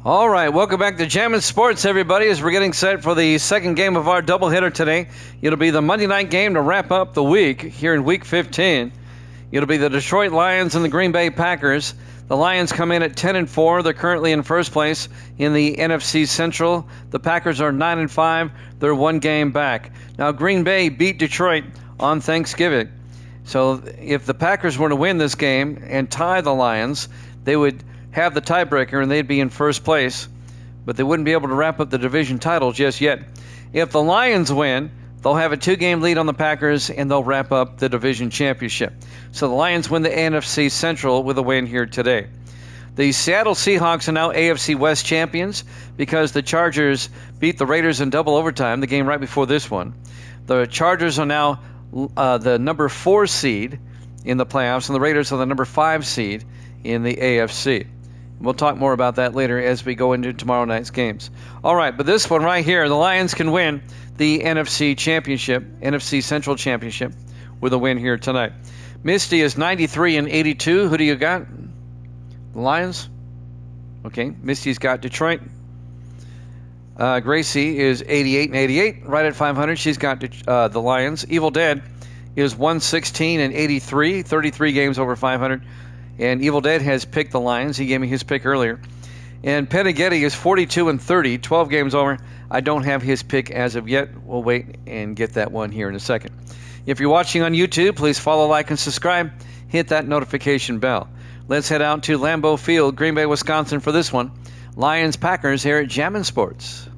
All right, welcome back to Jammin' Sports, everybody, as we're getting set for the second game of our doubleheader today. It'll be the Monday night game to wrap up the week here in Week 15. It'll be the Detroit Lions and the Green Bay Packers. The Lions come in at 10-4. They're currently in first place in the NFC Central. The Packers are 9-5. They're one game back. Now, Green Bay beat Detroit on Thanksgiving. So if the Packers were to win this game and tie the Lions, they would have the tiebreaker and they'd be in first place, but they wouldn't be able to wrap up the division title just yet. If the Lions win, they'll have a 2-game lead on the Packers and they'll wrap up the division championship. So the Lions win the NFC Central with a win here today. The Seattle Seahawks are now AFC West champions because the Chargers beat the Raiders in double overtime, the game right before this one. The Chargers are now the number 4 seed in the playoffs, and the Raiders are the number 5 seed in the AFC. We'll talk more about that later as we go into tomorrow night's games. All right, but this one right here, the Lions can win the NFC Championship, NFC Central Championship, with a win here tonight. Misty is 93-82. Who do you got? The Lions? Okay, Misty's got Detroit. Gracie is 88-88, right at 500. She's got the Lions. Evil Dead is 116-83, 33 games over 500. And Evil Dead has picked the Lions. He gave me his pick earlier. And Penighetti is 42-30, 12 games over. I don't have his pick as of yet. We'll wait and get that one here in a second. If you're watching on YouTube, please follow, like, and subscribe. Hit that notification bell. Let's head out to Lambeau Field, Green Bay, Wisconsin for this one. Lions-Packers here at Jammin' Sports.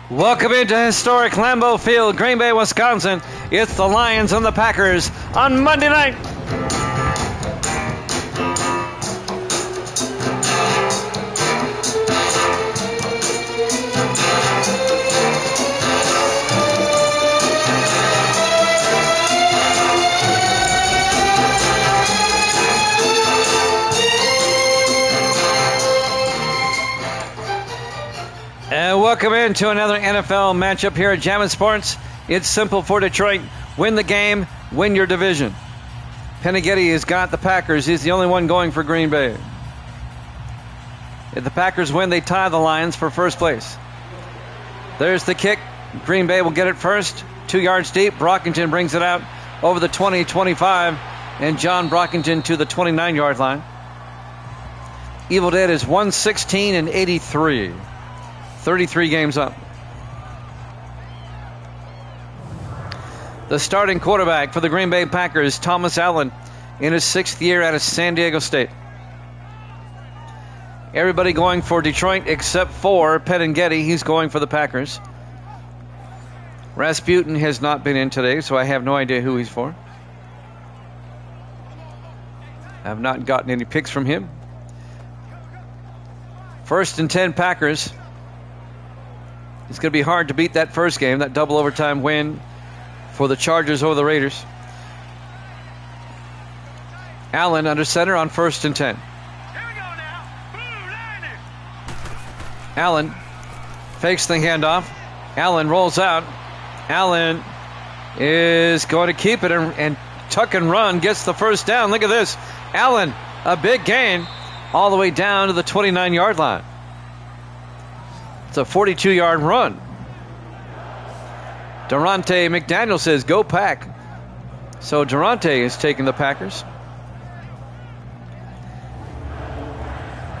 Welcome into historic Lambeau Field, Green Bay, Wisconsin. It's the Lions and the Packers on Monday night. Welcome into another NFL matchup here at Jammin' Sports. It's simple for Detroit. Win the game, win your division. Penighetti has got the Packers. He's the only one going for Green Bay. If the Packers win, they tie the Lions for first place. There's the kick. Green Bay will get it first. 2 yards deep. Brockington brings it out over the 20-25. And John Brockington to the 29-yard line. Evil Dead is 116-83. 33 games up. The starting quarterback for the Green Bay Packers, Thomas Allen, in his 6th year out of San Diego State. Everybody going for Detroit except for Penighetti. He's going for the Packers. Rasputin has not been in today, so I have no idea who he's for. I have not gotten any picks from him. 1st and 10 Packers. It's going to be hard to beat that first game, that double overtime win for the Chargers over the Raiders. Allen under center on 1st and 10. Allen fakes the handoff. Allen rolls out. Allen is going to keep it and tuck and run, gets the first down. Look at this. Allen, a big gain all the way down to the 29-yard line. It's a 42-yard run. Durante McDaniel says, go Pack. So Durante is taking the Packers.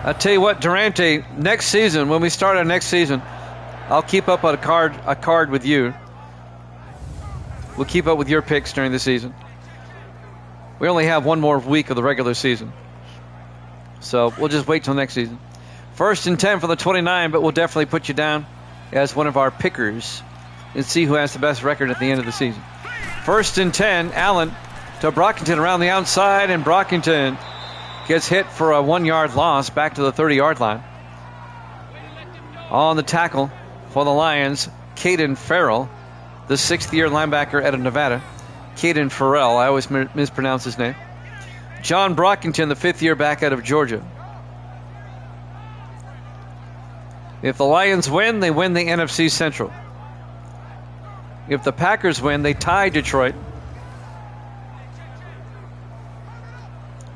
I'll tell you what, Durante, next season, when we start our next season, I'll keep up on a card with you. We'll keep up with your picks during the season. We only have one more week of the regular season. So we'll just wait till next season. First and 10 for the 29, but we'll definitely put you down as one of our pickers and see who has the best record at the end of the season. First and 10, Allen to Brockington around the outside, and Brockington gets hit for a 1-yard loss back to the 30-yard line. On the tackle for the Lions, Caden Farrell, the 6th-year linebacker out of Nevada. Caden Farrell, I always mispronounce his name. John Brockington, the 5th-year back out of Georgia. If the Lions win, they win the NFC Central. If the Packers win, they tie Detroit.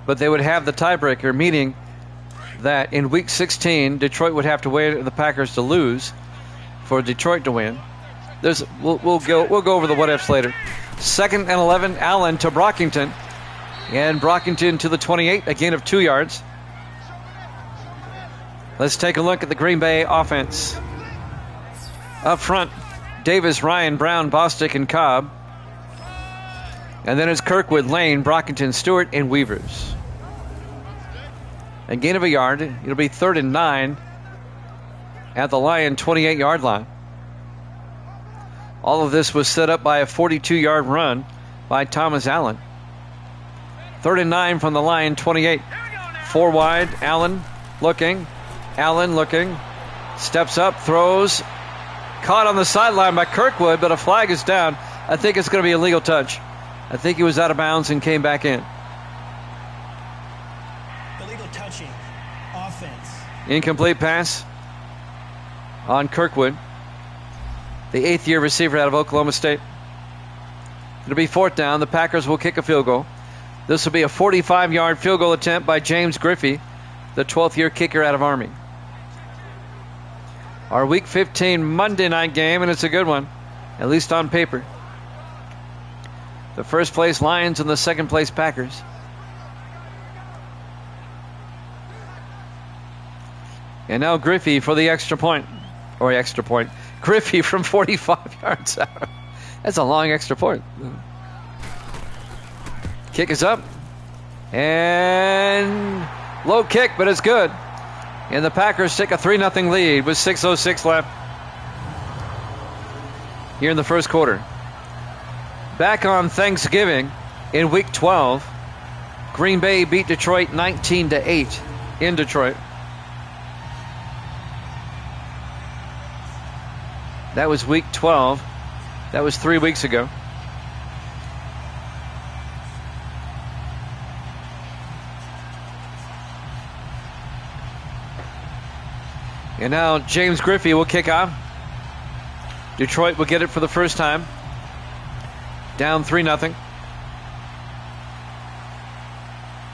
But they would have the tiebreaker, meaning that in Week 16, Detroit would have to wait for the Packers to lose for Detroit to win. We'll go over the what-ifs later. 2nd and 11, Allen to Brockington. And Brockington to the 28, a gain of 2 yards. Let's take a look at the Green Bay offense. Up front, Davis, Ryan, Brown, Bostic, and Cobb. And then it's Kirkwood, Lane, Brockington, Stewart, and Weavers. A gain of a yard. It'll be 3rd and 9 at the Lion 28-yard line. All of this was set up by a 42-yard run by Thomas Allen. 3rd and 9 from the Lion 28. 4 wide, Allen looking. Allen looking. Steps up, throws. Caught on the sideline by Kirkwood, but a flag is down. I think it's going to be a legal touch. I think he was out of bounds and came back in. Illegal touching. Offense. Incomplete pass on Kirkwood, the 8th-year receiver out of Oklahoma State. It'll be 4th down. The Packers will kick a field goal. This will be a 45-yard field goal attempt by James Griffey, the 12th-year kicker out of Army. Our Week 15 Monday night game, and it's a good one, at least on paper. The first place Lions and the second place Packers. And now Griffey for the extra point. Or extra point. Griffey from 45 yards out. That's a long extra point. Kick is up. And low kick, but it's good. And the Packers take a 3-0 lead with 6:06 left here in the first quarter. Back on Thanksgiving in Week 12, Green Bay beat Detroit 19-8 in Detroit. That was Week 12. That was 3 weeks ago. And now James Griffey will kick off. Detroit will get it for the first time. Down 3-0.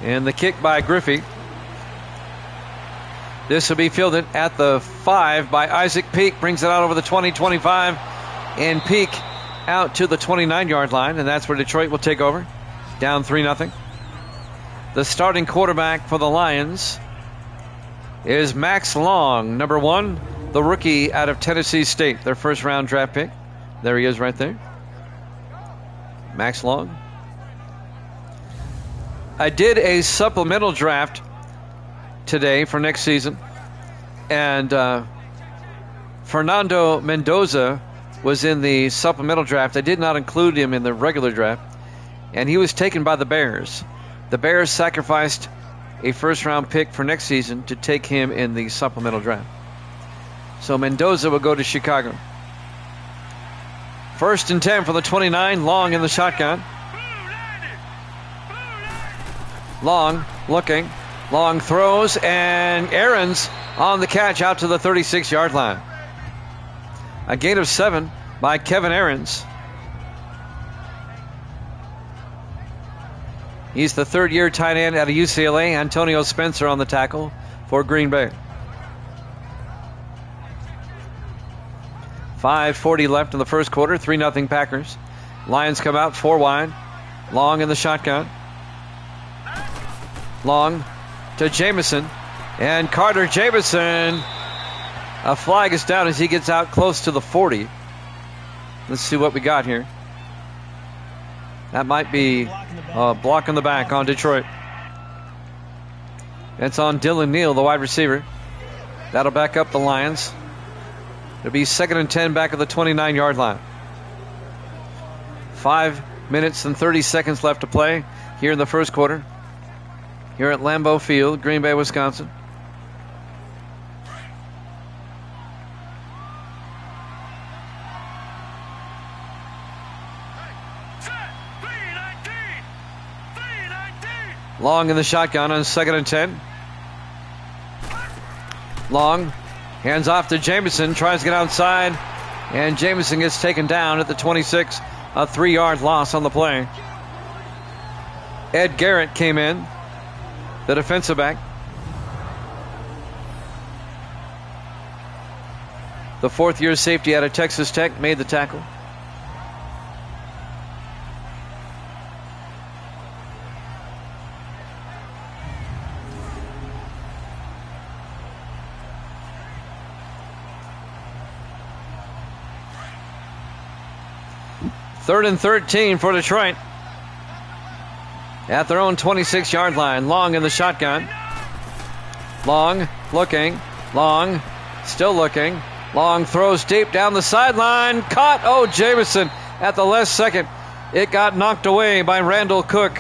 And the kick by Griffey. This will be fielded at the 5 by Isaac Peak. Brings it out over the 20-25. And Peak out to the 29-yard line. And that's where Detroit will take over. Down 3-0. The starting quarterback for the Lions is Max Long, number 1, the rookie out of Tennessee State, their first-round draft pick. There he is right there. Max Long. I did a supplemental draft today for next season, and Fernando Mendoza was in the supplemental draft. I did not include him in the regular draft, and he was taken by the Bears. The Bears sacrificed a first-round pick for next season to take him in the supplemental draft. So Mendoza will go to Chicago. 1st and 10 for the 29. Long in the shotgun. Long looking. Long throws, and Aarons on the catch out to the 36-yard line. A gain of 7 by Kevin Aarons. He's the 3rd-year tight end out of UCLA. Antonio Spencer on the tackle for Green Bay. 5:40 left in the first quarter. 3-0 Packers. Lions come out 4 wide. Long in the shotgun. Long to Jamison. And Carter Jamison. A flag is down as he gets out close to the 40. Let's see what we got here. That might be a block in the back on Detroit. That's on Dylan Neal, the wide receiver. That'll back up the Lions. It'll be 2nd and 10 back at the 29-yard line. 5 minutes and 30 seconds left to play here in the first quarter. Here at Lambeau Field, Green Bay, Wisconsin. Long in the shotgun on 2nd and 10. Long hands off to Jamison, tries to get outside, and Jamison gets taken down at the 26, a 3-yard loss on the play. Ed Garrett came in, the defensive back. The 4th-year safety out of Texas Tech made the tackle. Third and 13 for Detroit. At their own 26-yard line. Long in the shotgun. Long looking. Long still looking. Long throws deep down the sideline. Caught. Oh, Jamison at the last second. It got knocked away by Randall Cook.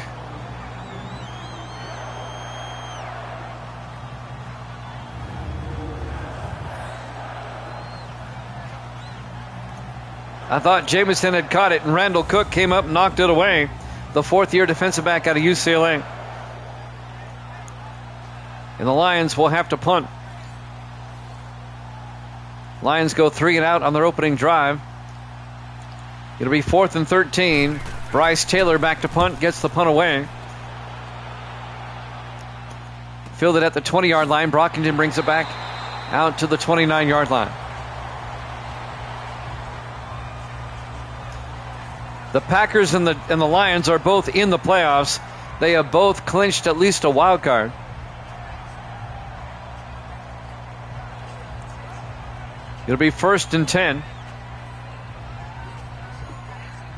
I thought Jamison had caught it, and Randall Cook came up and knocked it away. The 4th-year defensive back out of UCLA. And the Lions will have to punt. Lions go 3 and out on their opening drive. It'll be 4th and 13. Bryce Taylor back to punt, gets the punt away. Fielded at the 20-yard line. Brockington brings it back out to the 29-yard line. The Packers and the Lions are both in the playoffs. They have both clinched at least a wild card. It'll be 1st and 10.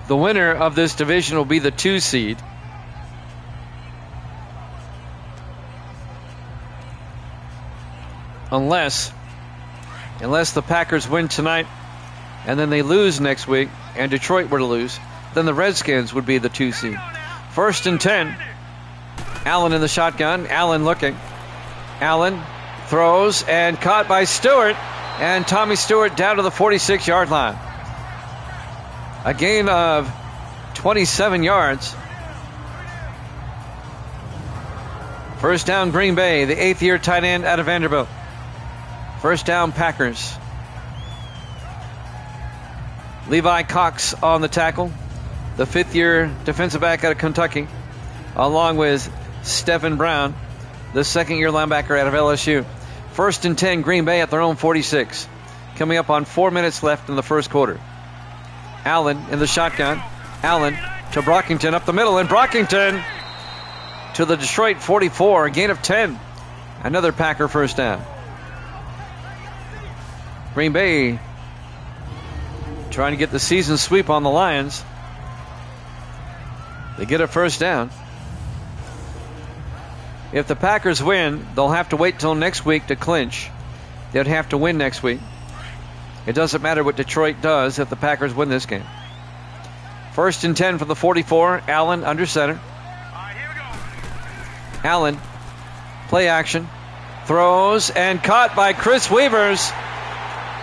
The winner of this division will be the 2 seed. Unless the Packers win tonight and then they lose next week and Detroit were to lose, then the Redskins would be the 2 seed. 1st and 10. Allen in the shotgun. Allen looking. Allen throws and caught by Stewart. And Tommy Stewart down to the 46-yard line. A gain of 27 yards. First down Green Bay, the 8th-year tight end out of Vanderbilt. First down Packers. Levi Cox on the tackle. The 5th-year defensive back out of Kentucky, along with Stephen Brown, the 2nd-year linebacker out of LSU. 1st and 10, Green Bay at their own 46. Coming up on 4 minutes left in the first quarter. Allen in the shotgun. Allen to Brockington up the middle, and Brockington to the Detroit 44, a gain of 10. Another Packer first down. Green Bay trying to get the season sweep on the Lions. They get a first down. If the Packers win, they'll have to wait till next week to clinch. They'd have to win next week. It doesn't matter what Detroit does if the Packers win this game. 1st and 10 from the 44. Allen under center. Allen, play action. Throws and caught by Chris Weavers.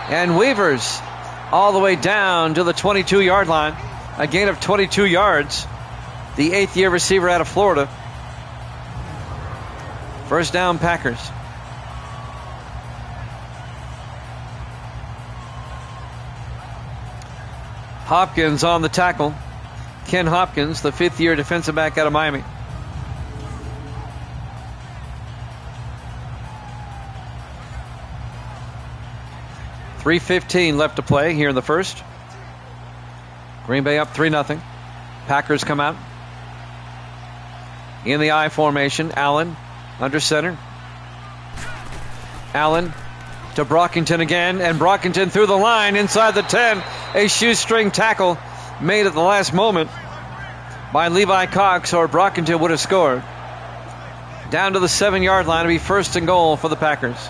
And Weavers all the way down to the 22-yard line. A gain of 22 yards. The 8th-year receiver out of Florida. First down, Packers. Hopkins on the tackle. Ken Hopkins, the 5th-year defensive back out of Miami. .3:15 left to play here in the first. Green Bay up 3-0. Packers come out. In the I formation, Allen under center. Allen to Brockington again, and Brockington through the line inside the 10. A shoestring tackle made at the last moment by Levi Cox, or Brockington would have scored. Down to the 7-yard line to be 1st and goal for the Packers.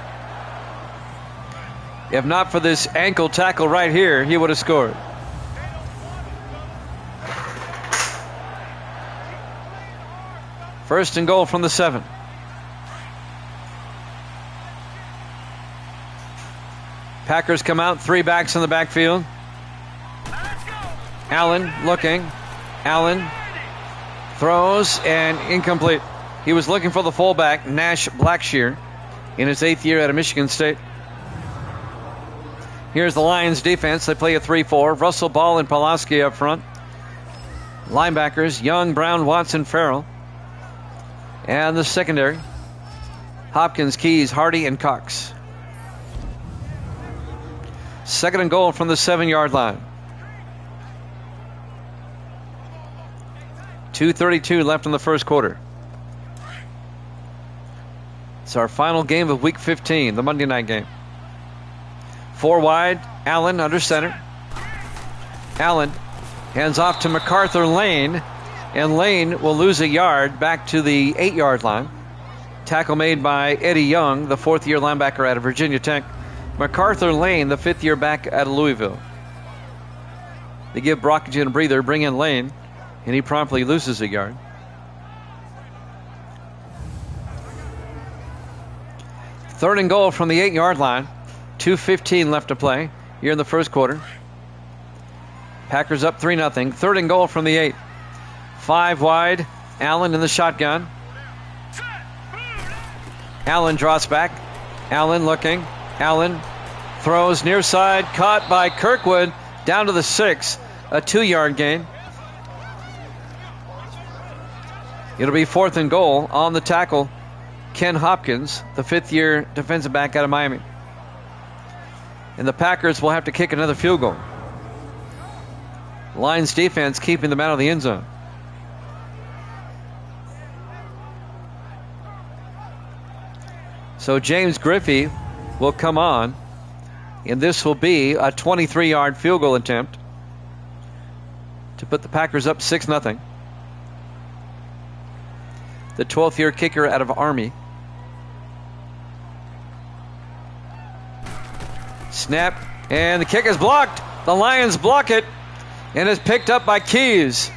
If not for this ankle tackle right here, he would have scored. First and goal from the 7. Packers come out, 3 backs in the backfield. Allen looking. Allen throws and incomplete. He was looking for the fullback, Nash Blackshear, in his 8th year out of Michigan State. Here's the Lions defense. They play a 3-4. Russell, Ball, and Pulaski up front. Linebackers, Young, Brown, Watson, Farrell. And the secondary, Hopkins, Keys, Hardy, and Cox. Second and goal from the 7-yard line. 2:32 left in the first quarter. It's our final game of Week 15, the Monday night game. 4 wide, Allen under center. Allen hands off to MacArthur Lane, and Lane will lose a yard back to the 8-yard line. Tackle made by Eddie Young, the 4th-year linebacker out of Virginia Tech. MacArthur Lane, the 5th-year back out of Louisville. They give Brockington a breather, bring in Lane, and he promptly loses a yard. Third and goal from the 8-yard line. 2:15 left to play here in the first quarter. Packers up 3-0. Third and goal from the 8. 5 wide. Allen in the shotgun. Allen draws back. Allen looking. Allen throws near side. Caught by Kirkwood down to the 6. A 2-yard gain. It'll be 4th and goal on the tackle. Ken Hopkins, the 5th-year defensive back out of Miami. And the Packers will have to kick another field goal. Lions defense keeping them out of the end zone. So James Griffey will come on, and this will be a 23-yard field goal attempt to put the Packers up 6-0. The 12th-year kicker out of Army. Snap, and the kick is blocked. The Lions block it, and it's picked up by Keys.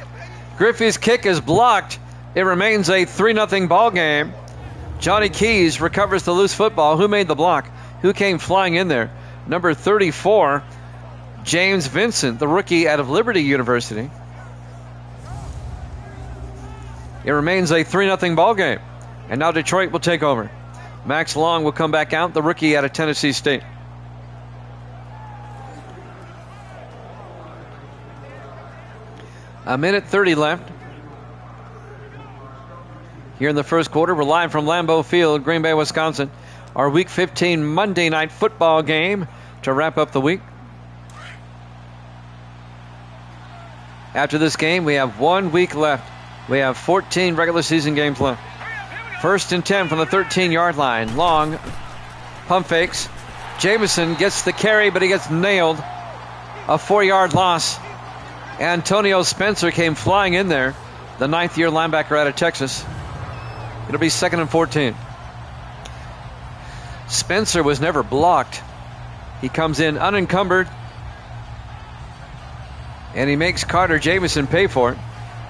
Griffey's kick is blocked. It remains a 3-0 ball game. Johnny Keys recovers the loose football. Who made the block? Who came flying in there? Number 34, James Vincent, the rookie out of Liberty University. It remains a 3-0 ball game. And now Detroit will take over. Max Long will come back out, the rookie out of Tennessee State. A minute 30 left. Here in the first quarter, we're live from Lambeau Field, Green Bay, Wisconsin. Our Week 15 Monday night football game to wrap up the week. After this game, we have 1 week left. We have 14 regular season games left. First and 10 from the 13-yard line. Long pump fakes. Jamison gets the carry, but he gets nailed. A 4-yard loss. Antonio Spencer came flying in there, the 9th-year linebacker out of Texas. It'll be 2nd and 14. Spencer was never blocked. He comes in unencumbered, and he makes Carter Jamison pay for it.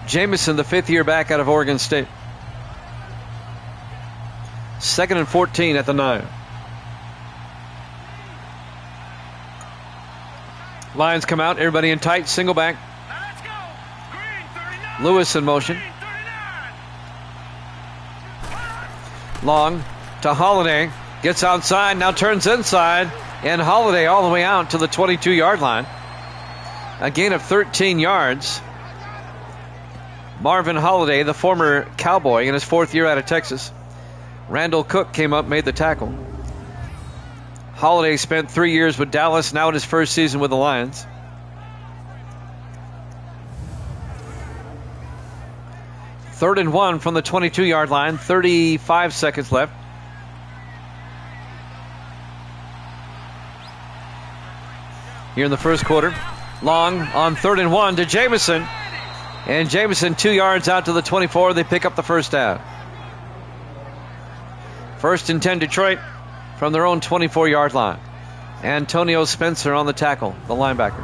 Jamison, the 5th-year back out of Oregon State. 2nd and 14 at the 9. Lions come out, everybody in tight, single back. Lewis in motion. Long to Holiday. Gets outside, now turns inside. And Holiday all the way out to the 22-yard line. A gain of 13 yards. Marvin Holiday, the former Cowboy in his 4th year out of Texas. Randall Cook came up, made the tackle. Holiday spent 3 years with Dallas, now in his first season with the Lions. Third and 1 from the 22-yard line, 35 seconds left. Here in the first quarter. Long on 3rd and 1 to Jamison. And Jamison 2 yards out to the 24. They pick up the first down. First and 10 Detroit from their own 24-yard line. Antonio Spencer on the tackle, the linebacker.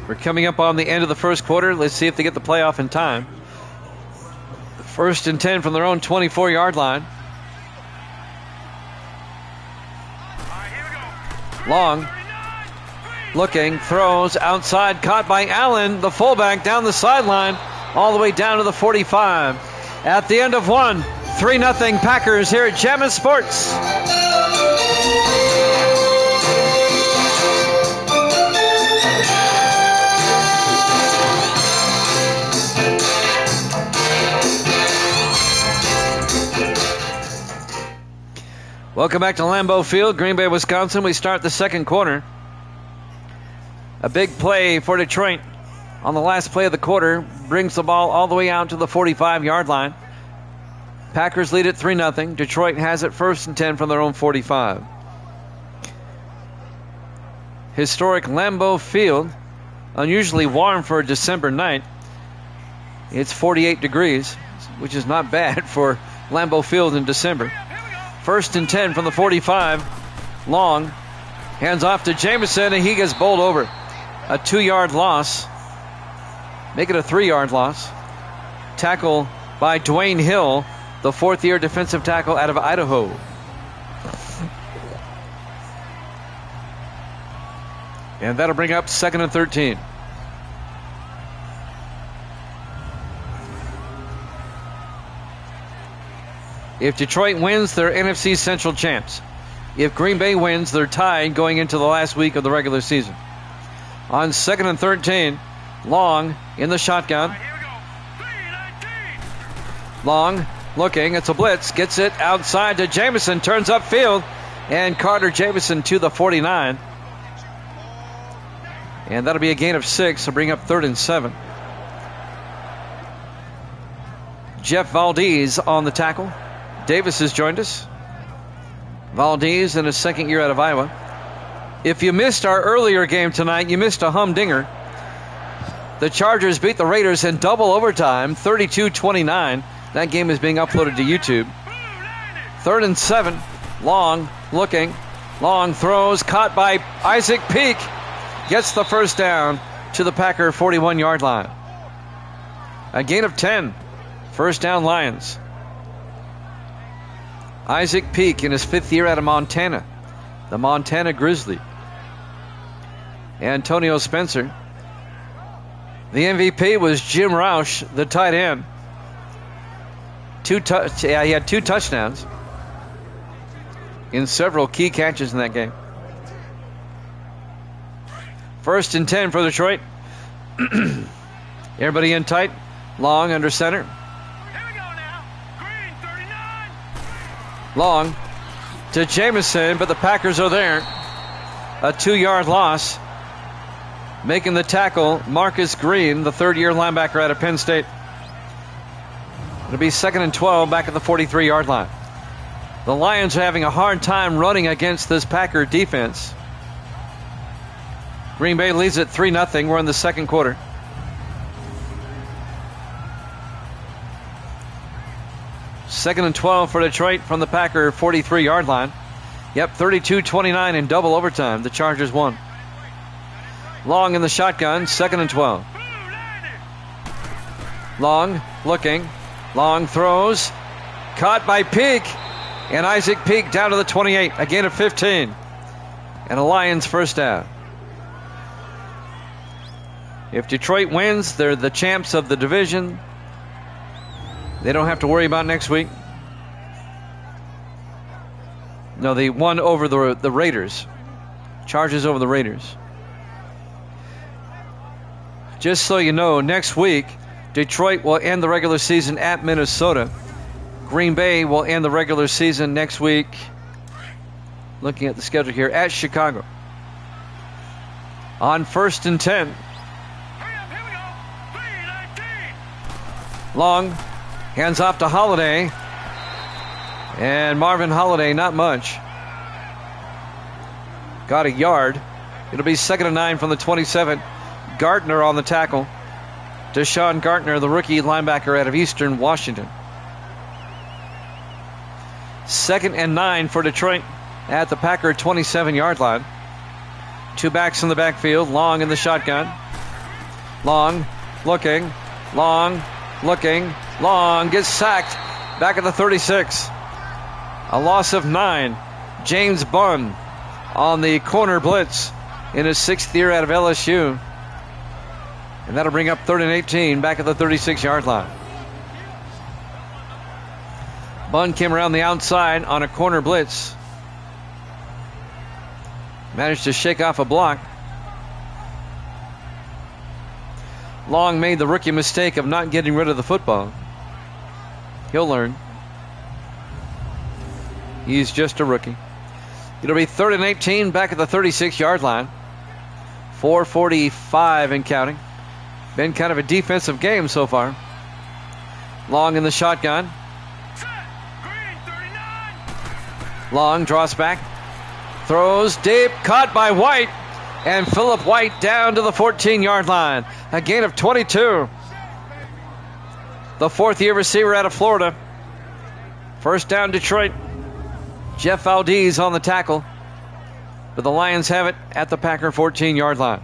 We're coming up on the end of the first quarter. Let's see if they get the playoff in time. First and 10 from their own 24-yard line. Long, looking, throws outside, caught by Allen, the fullback, down the sideline, all the way down to the 45. At the end of one, 3-0 Packers here at Jammin' Sports. Welcome back to Lambeau Field, Green Bay, Wisconsin. We start the second quarter. A big play for Detroit on the last play of the quarter. Brings the ball all the way out to the 45-yard line. Packers lead it 3-0. Detroit has it first and 10 from their own 45. Historic Lambeau Field. Unusually warm for a December night. It's 48 degrees, which is not bad for Lambeau Field in December. First and 10 from the 45. Long. Hands off to Jameson, and he gets bowled over. A 2-yard loss. Make it a 3-yard loss. Tackle by Dwayne Hill, the fourth-year defensive tackle out of Idaho. And that'll bring up 2nd and 13. If Detroit wins, they're NFC Central champs. If Green Bay wins, they're tied going into the last week of the regular season. On 2nd and 13, Long in the shotgun. Long looking, it's a blitz, gets it outside to Jameson, turns upfield, and Carter Jameson to the 49. And that'll be a gain of 6 to bring up 3rd and 7. Jeff Valdez on the tackle. Davis has joined us. Valdez in his second year out of Iowa. If you missed our earlier game tonight, you missed a humdinger. The Chargers beat the Raiders in double overtime, 32-29. That game is being uploaded to YouTube. 3rd and 7. Long looking. Long throws, caught by Isaac Peak. Gets the first down to the Packer 41-yard line. A gain of 10. First down Lions. Isaac Peak in his 5th year out of Montana. The Montana Grizzly. Antonio Spencer. The MVP was Jim Roush, the tight end. He had 2 touchdowns in several key catches in that game. First and 10 for Detroit. Everybody in tight. Long under center. Long to Jameson, but the Packers are there. A 2-yard loss. Making the tackle, Marcus Green, the 3rd-year linebacker out of Penn State. It'll be 2nd and 12 back at the 43-yard line. The Lions are having a hard time running against this Packer defense. Green Bay leads it 3-0. We're in the second quarter. Second and 12 for Detroit from the Packer 43-yard line. Yep, 32-29 in double overtime. The Chargers won. Long in the shotgun, 2nd and 12. Long looking. Long throws. Caught by Peak. And Isaac Peak down to the 28. A gain of 15. And a Lions first down. If Detroit wins, they're the champs of the division. They don't have to worry about next week. No, they won over the Raiders. Chargers over the Raiders. Just so you know, next week, Detroit will end the regular season at Minnesota. Green Bay will end the regular season next week, looking at the schedule here, at Chicago. On 1st and 10. Long. Hands off to Holiday. And Marvin Holiday, not much. Got a yard. It'll be 2nd and 9 from the 27. Gardner on the tackle. Deshaun Gardner, the rookie linebacker out of Eastern Washington. 2nd and 9 for Detroit at the Packer 27-yard line. 2 backs in the backfield. Long in the shotgun. Long looking. Long looking. Long gets sacked back at the 36. A loss of 9. James Bunn on the corner blitz in his 6th year out of LSU. And that'll bring up 3rd and 18 back at the 36-yard line. Bunn came around the outside on a corner blitz. Managed to shake off a block. Long made the rookie mistake of not getting rid of the football. He'll learn. He's just a rookie. It'll be 3rd and 18 back at the 36-yard line. 4:45 and counting. Been kind of a defensive game so far. Long in the shotgun. Long draws back. Throws deep. Caught by White. And Philip White down to the 14-yard line. A gain of 22. The 4th-year receiver out of Florida. First down, Detroit. Jeff Valdez on the tackle. But the Lions have it at the Packer 14-yard line.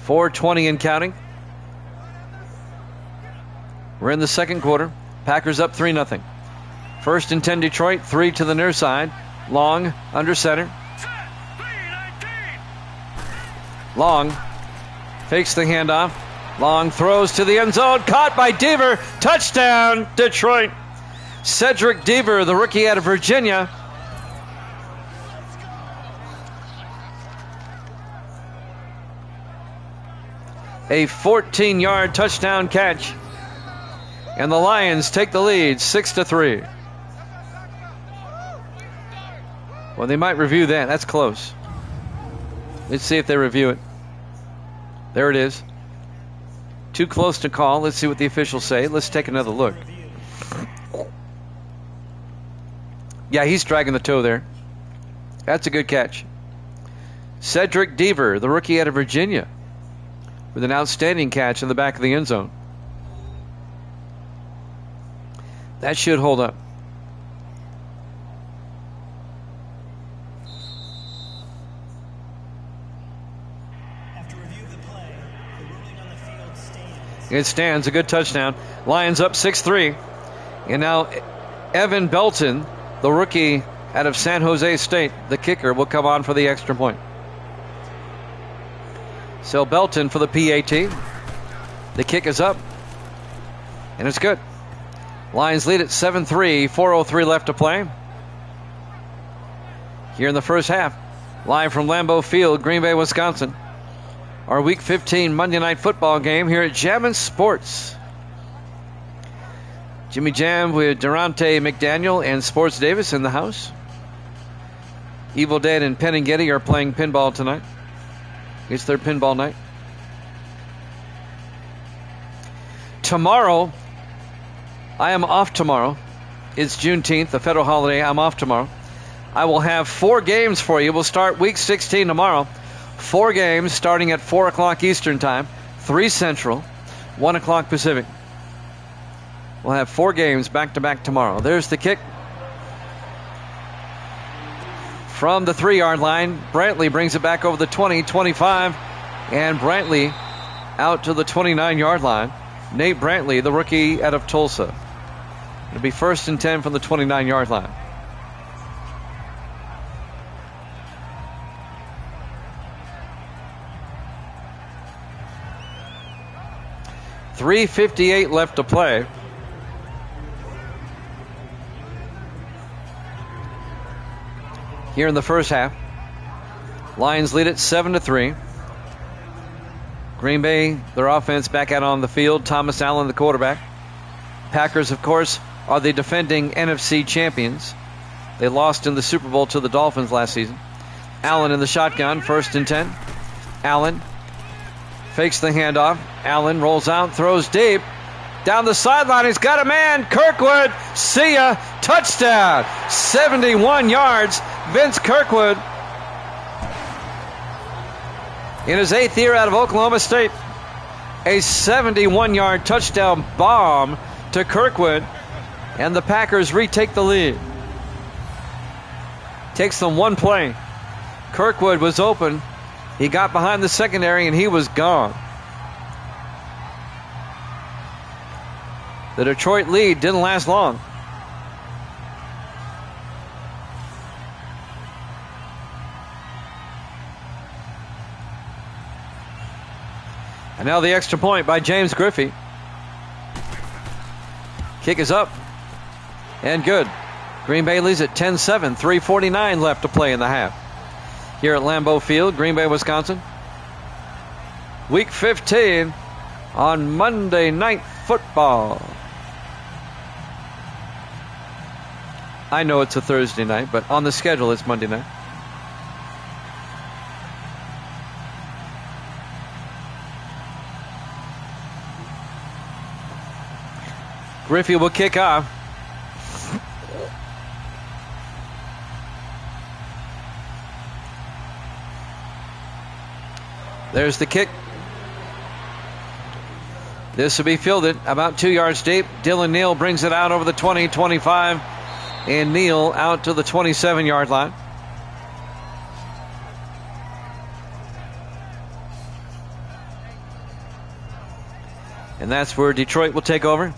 .420 and counting. We're in the second quarter. Packers up 3-0. 1st and 10 Detroit, 3 to the near side. Long under center. Long fakes the handoff. Long throws to the end zone. Caught by Deaver. Touchdown, Detroit. Cedric Deaver, the rookie out of Virginia. A 14-yard touchdown catch. And the Lions take the lead 6-3. Well, they might review that. That's close. Let's see if they review it. There it is. Too close to call. Let's see what the officials say. Let's take another look. Yeah, he's dragging the toe there. That's a good catch. Cedric Deaver, the rookie out of Virginia, with an outstanding catch in the back of the end zone. That should hold up. After review of the play, the ruling on the field stands. It stands. A good touchdown. Lions up 6-3. And now Evan Belton, the rookie out of San Jose State, the kicker, will come on for the extra point. So Belton for the PAT. The kick is up. And it's good. Lions lead at 7-3. 4:03 left to play. Here in the first half. Live from Lambeau Field, Green Bay, Wisconsin. Our Week 15 Monday Night Football game here at Jammin' Sports. Jimmy Jam with Durante McDaniel and Sports Davis in the house. Evil Dead and Penn and Getty are playing pinball tonight. It's their pinball night. Tomorrow, I am off tomorrow. It's Juneteenth, the federal holiday. I'm off tomorrow. I will have 4 games for you. We'll start Week 16 tomorrow. 4 games starting at 4 o'clock Eastern Time, 3 Central, 1 o'clock Pacific. We'll have 4 games back-to-back tomorrow. There's the kick. From the 3-yard line, Brantley brings it back over the 20, 25, and Brantley out to the 29-yard line. Nate Brantley, the rookie out of Tulsa. It'll be 1st and 10 from the 29-yard line. .358 left to play. Here in the first half. Lions lead it 7-3. Green Bay, their offense back out on the field. Thomas Allen, the quarterback. Packers, of course, are the defending NFC champions. They lost in the Super Bowl to the Dolphins last season. Allen in the shotgun, 1st and 10. Allen fakes the handoff. Allen rolls out, throws deep. Down the sideline, he's got a man. Kirkwood, see ya. Touchdown. 71 yards. Vince Kirkwood in his 8th year out of Oklahoma State. A 71-yard touchdown bomb to Kirkwood. And the Packers retake the lead. Takes them one play. Kirkwood was open. He got behind the secondary and he was gone. The Detroit lead didn't last long. And now the extra point by James Griffey. Kick is up. And good. Green Bay leads at 10-7. 3:49 left to play in the half. Here at Lambeau Field, Green Bay, Wisconsin. Week 15 on Monday Night Football. I know it's a Thursday night, but on the schedule it's Monday night. Griffey will kick off. There's the kick. This will be fielded about 2 yards deep. Dylan Neal brings it out over the 20, 25. And Neal out to the 27-yard line. And that's where Detroit will take over.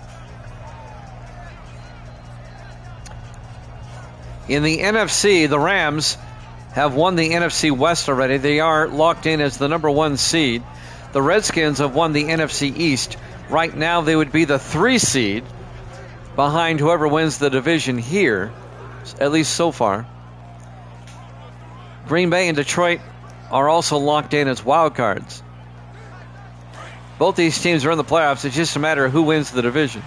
In the NFC, the Rams have won the NFC West already. They are locked in as the number 1 seed. The Redskins have won the NFC East. Right now, they would be the 3 seed behind whoever wins the division here, at least so far. Green Bay and Detroit are also locked in as wild cards. Both these teams are in the playoffs. It's just a matter of who wins the division.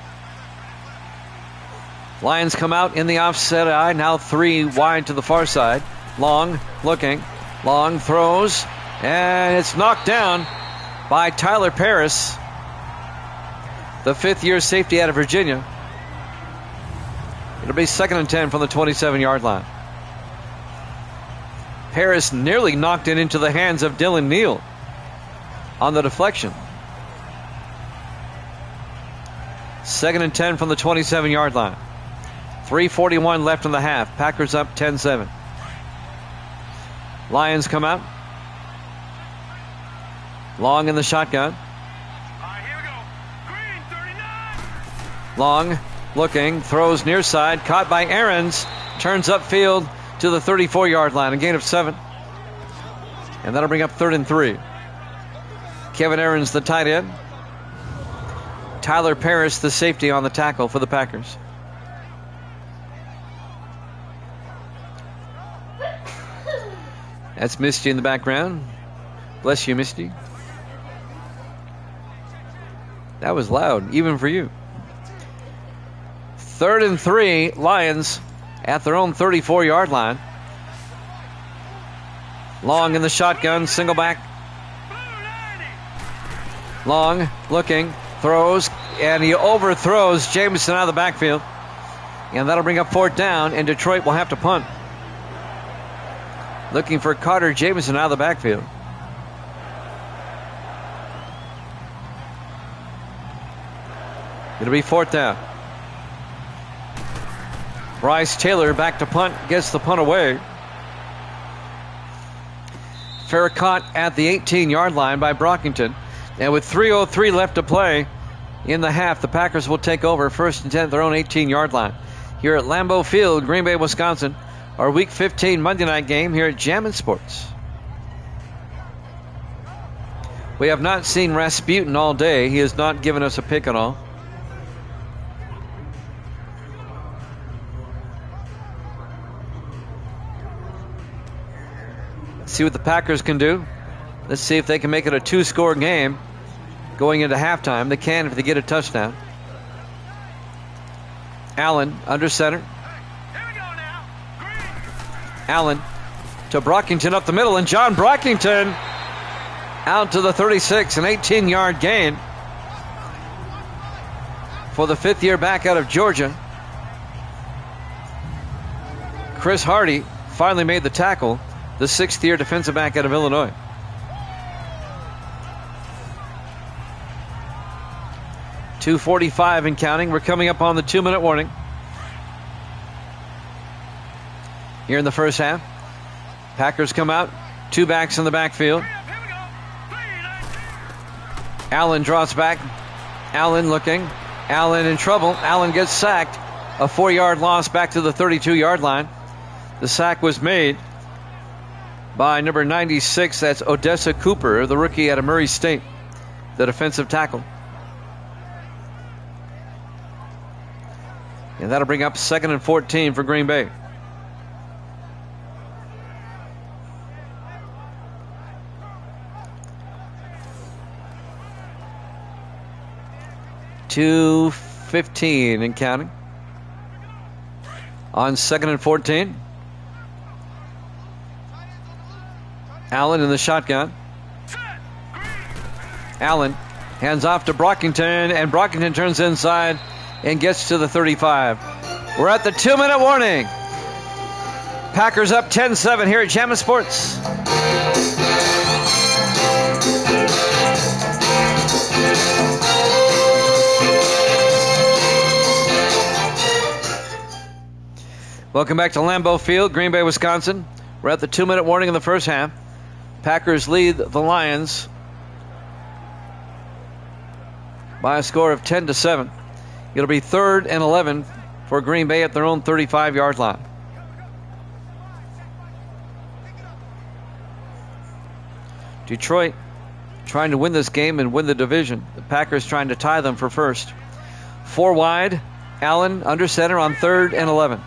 Lions come out in the offset eye, now 3 wide to the far side. Long looking, Long throws, and it's knocked down by Tyler Paris, the 5th-year safety out of Virginia. It'll be 2nd and 10 from the 27-yard line. Paris nearly knocked it into the hands of Dylan Neal on the deflection. 2nd and 10 from the 27-yard line. 3:41 left in the half. Packers up 10-7. Lions come out. Long in the shotgun. Here we go. Green, 39. Long looking, throws near side, caught by Aarons, turns upfield to the 34-yard line, a gain of 7. And that'll bring up 3rd and 3. Kevin Aarons, the tight end. Tyler Paris, the safety on the tackle for the Packers. That's Misty in the background. Bless you, Misty. That was loud, even for you. 3rd and 3, Lions at their own 34-yard line. Long in the shotgun, single back. Long looking, throws, and he overthrows Jameson out of the backfield. And that'll bring up 4th down, and Detroit will have to punt. Looking for Carter Jameson out of the backfield. It'll be 4th down. Bryce Taylor back to punt, gets the punt away. Fair caught at the 18-yard line by Brockington. And with 3:03 left to play in the half, the Packers will take over 1st and 10 at their own 18-yard line. Here at Lambeau Field, Green Bay, Wisconsin, our Week 15 Monday night game here at Jammin' Sports. We have not seen Rasputin all day. He has not given us a pick at all. Let's see what the Packers can do. Let's see if they can make it a 2-score game going into halftime. They can if they get a touchdown. Allen under center. Allen to Brockington up the middle, and John Brockington out to the 36, an 18-yard gain. for the fifth-year back out of Georgia. Chris Hardy finally made the tackle, the sixth-year defensive back out of Illinois. .245 and counting. We're coming up on the 2-minute warning here in the first half. Packers come out, two backs in the backfield. Allen draws back. Allen looking. Allen in trouble. Allen gets sacked. A 4-yard loss back to the 32-yard line. The sack was made by number 96. That's Odessa Cooper, the rookie out of Murray State, the defensive tackle. And that'll bring up 2nd and 14 for Green Bay. .215 and counting. On 2nd and 14. Allen in the shotgun. Allen hands off to Brockington, and Brockington turns inside and gets to the 35. We're at the 2-minute warning. Packers up 10-7 here at Jammin' Sports. Welcome back to Lambeau Field, Green Bay, Wisconsin. We're at the 2-minute warning in the first half. Packers lead the Lions by a score of 10-7. It'll be 3rd and 11 for Green Bay at their own 35-yard line. Detroit trying to win this game and win the division. The Packers trying to tie them for first. 4 wide. Allen under center on 3rd and 11.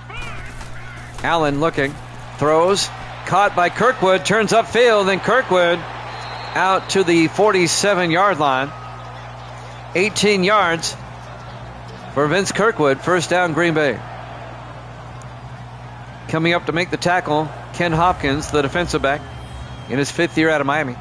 Allen looking, throws, caught by Kirkwood, turns upfield, and Kirkwood out to the 47-yard line. 18 yards for Vince Kirkwood. First down, Green Bay. Coming up to make the tackle, Ken Hopkins, the defensive back, in his 5th year out of Miami.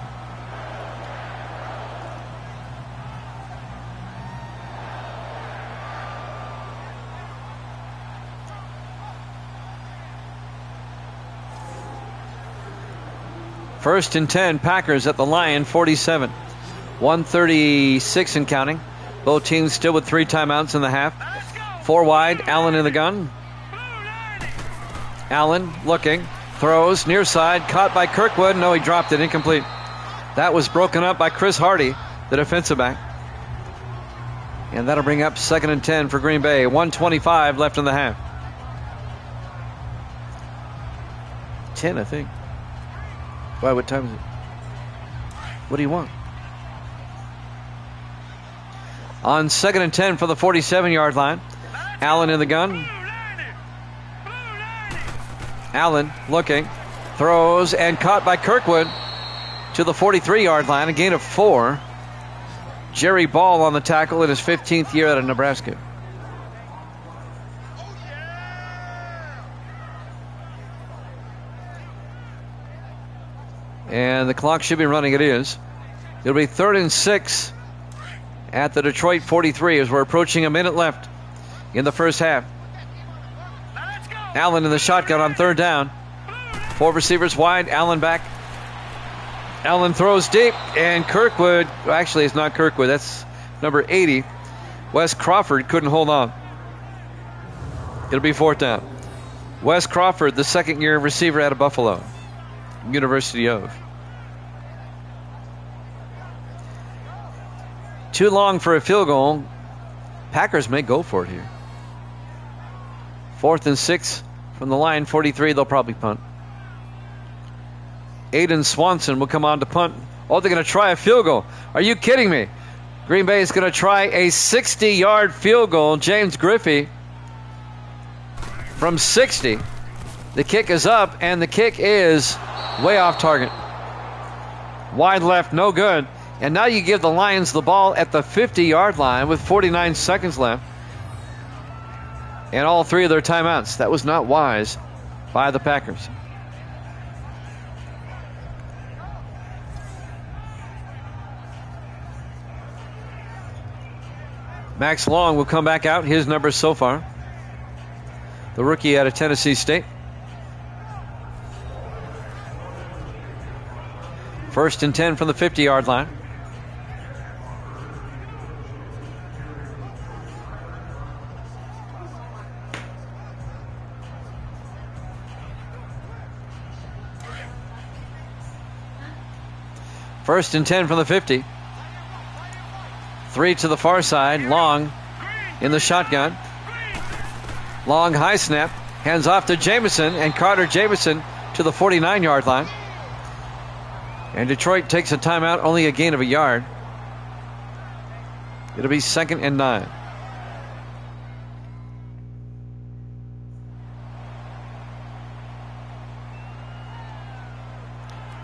First and 10, Packers at the Lion 47. 1:36 and counting. Both teams still with 3 timeouts in the half. 4 wide, Allen in the gun. Allen looking, throws, near side, caught by Kirkwood. No, he dropped it, incomplete. That was broken up by Chris Hardy, the defensive back. And that'll bring up 2nd and 10 for Green Bay. 1:25 left in the half. 10, I think. Why, what time is it? What do you want? On 2nd and 10 for the 47-yard line. Allen in the gun. Allen looking, throws, and caught by Kirkwood to the 43-yard line. A gain of 4. Jerry Ball on the tackle in his 15th year out of Nebraska. And the clock should be running. It is. It'll be 3rd and 6 at the Detroit 43 as we're approaching a minute left in the first half. Allen in the shotgun on 3rd down. 4 receivers wide. Allen back. Allen throws deep, and Kirkwood, actually it's not Kirkwood, that's number 80. Wes Crawford couldn't hold on. It'll be 4th down. Wes Crawford, the 2nd-year receiver out of Buffalo, University of. Too long for a field goal. Packers may go for it here. 4th and 6 from the line, 43. They'll probably punt. Aiden Swanson will come on to punt. Oh, they're going to try a field goal. Are you kidding me? Green Bay is going to try a 60-yard field goal. James Griffey from 60. The kick is up, and the kick is way off target. Wide left, no good. And now you give the Lions the ball at the 50-yard line with 49 seconds left. And all 3 of their timeouts. That was not wise by the Packers. Max Long will come back out. His numbers so far. The rookie out of Tennessee State. 1st and 10 from the 50-yard line. First and 10 from the 50. 3 to the far side. Long in the shotgun. Long high snap. Hands off to Jamison, and Carter Jamison to the 49-yard line. And Detroit takes a timeout, only a gain of a yard. It'll be 2nd and 9.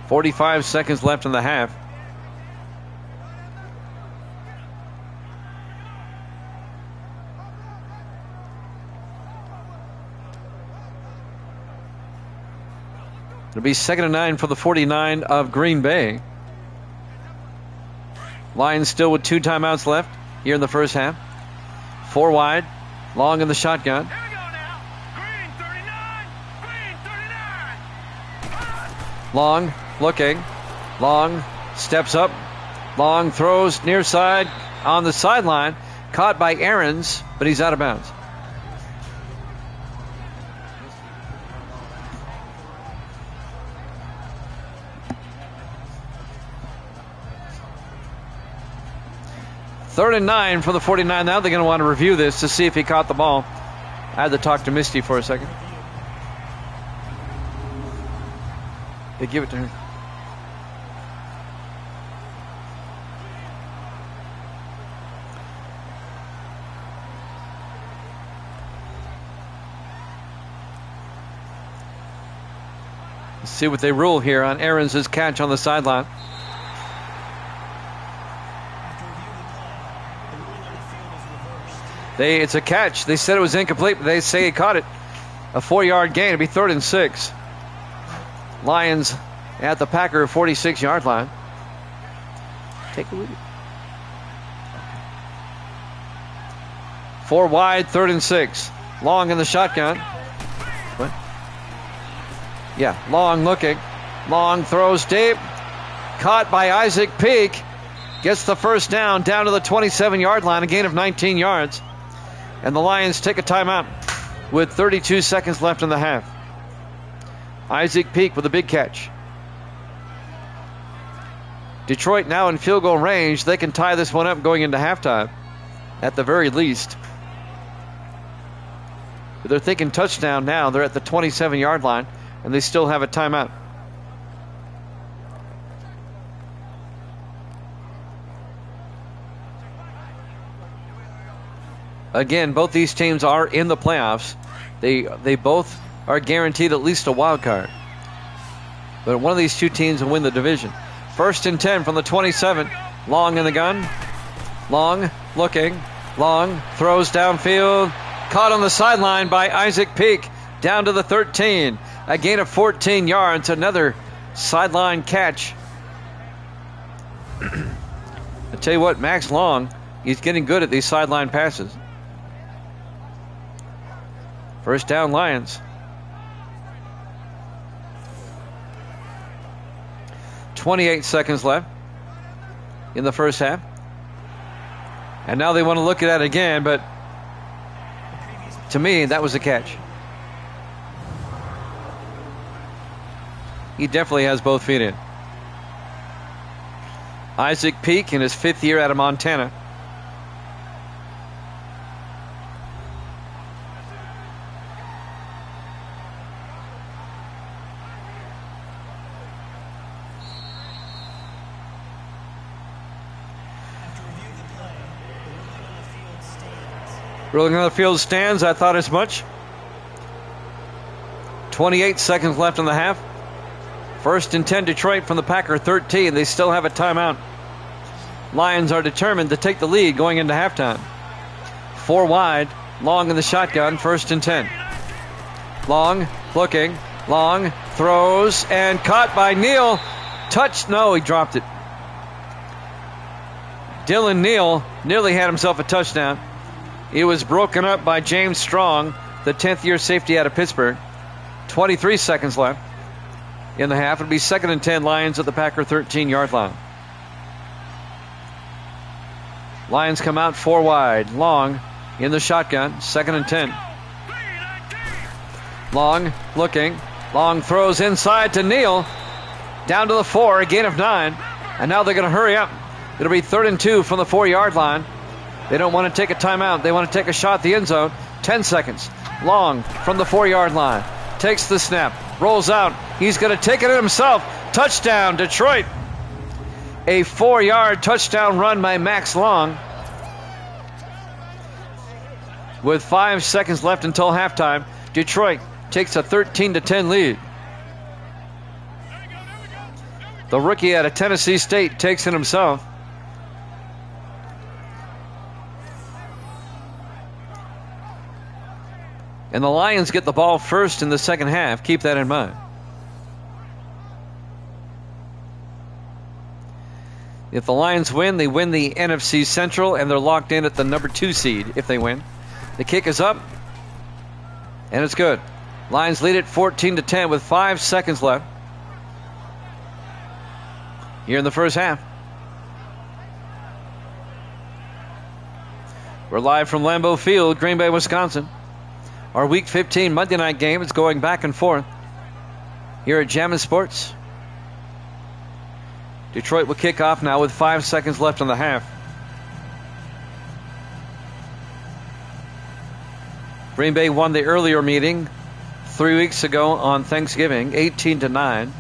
.45 seconds left in the half. It'll be 2nd and 9 for the 49 of Green Bay. Lions still with 2 timeouts left here in the first half. 4 wide. Long in the shotgun. Here we go now. Green 39. Green 39. Long looking. Long steps up. Long throws near side on the sideline. Caught by Aarons, but he's out of bounds. Third and 9 for the 49 now. They're going to want to review this to see if he caught the ball. I had to talk to Misty for a second. They give it to her. Let's see what they rule here on Aarons' catch on the sideline. It's a catch. They said it was incomplete, but they say he caught it. A 4-yard gain. It'll be 3rd and 6. Lions at the Packer 46-yard line. Take a look. 4 wide, 3rd and 6. Long in the shotgun. What? Yeah, Long looking. Long throws deep. Caught by Isaac Peak. Gets the first down to the 27-yard line. A gain of 19 yards. And the Lions take a timeout with 32 seconds left in the half. Isaac Peak with a big catch. Detroit now in field goal range. They can tie this one up going into halftime at the very least. But they're thinking touchdown now. They're at the 27-yard line, and they still have a timeout. Again, both these teams are in the playoffs. They both are guaranteed at least a wild card. But one of these two teams will win the division. 1st and 10 from the 27. Long in the gun. Long looking. Long throws downfield. Caught on the sideline by Isaac Peak. Down to the 13. A gain of 14 yards. Another sideline catch. I tell you what, Max Long, he's getting good at these sideline passes. First down, Lions. 28 seconds left in the first half. And now they want to look at that again, but to me, that was a catch. He definitely has both feet in. Isaac Peak in his 5th year out of Montana. Ruling on the field stands. I thought as much. 28 seconds left in the half. 1st and 10 Detroit from the Packer 13. They still have a timeout. Lions are determined to take the lead going into halftime. 4 wide. Long in the shotgun. 1st and 10. Long looking. Long throws and caught by Neal. Touched. No, he dropped it. Dylan Neal nearly had himself a touchdown. He was broken up by James Strong, the 10th-year safety out of Pittsburgh. 23 seconds left in the half. It'll be 2nd and 10, Lions at the Packer 13-yard line. Lions come out 4 wide. Long in the shotgun. 2nd and 10. Long looking. Long throws inside to Neal. Down to the 4, a gain of 9. And now they're going to hurry up. It'll be 3rd and 2 from the 4-yard line. They don't want to take a timeout. They want to take a shot at the end zone. 10 seconds. Long from the 4-yard line. Takes the snap. Rolls out. He's going to take it himself. Touchdown, Detroit. A 4-yard touchdown run by Max Long. With 5 seconds left until halftime, Detroit takes a 13-10 lead. The rookie out of Tennessee State takes it himself. And the Lions get the ball first in the second half. Keep that in mind. If the Lions win, they win the NFC Central, and they're locked in at the number 2 seed if they win. The kick is up, and it's good. Lions lead it 14-10 with 5 seconds left here in the first half. We're live from Lambeau Field, Green Bay, Wisconsin. Our Week 15 Monday night game is going back and forth here at Jammin' Sports. Detroit will kick off now with 5 seconds left in the half. Green Bay won the earlier meeting 3 weeks ago on Thanksgiving, 18-9. It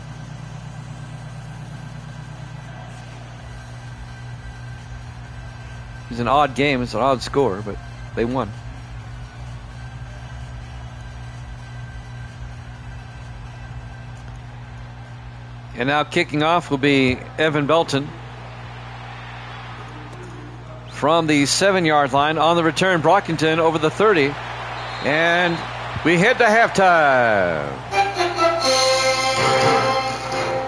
was an odd game. It's an odd score, but they won. And now kicking off will be Evan Belton from the 7-yard line. On the return, Brockington over the 30. And we head to halftime.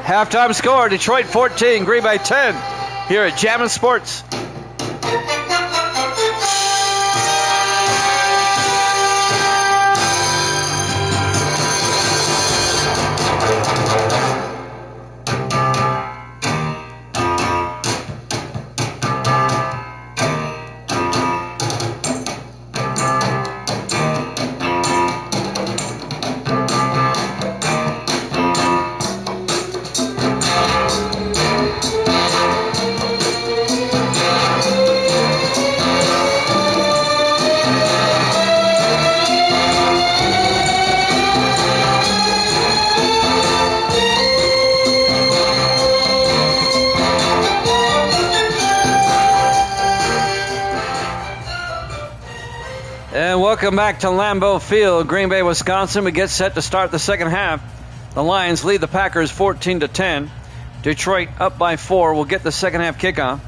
Halftime score, Detroit 14, Green Bay 10 here at Jammin' Sports. Welcome back to Lambeau Field, Green Bay, Wisconsin. We get set to start the second half. The Lions lead the Packers 14-10. Detroit up by 4. We'll get the second half kickoff.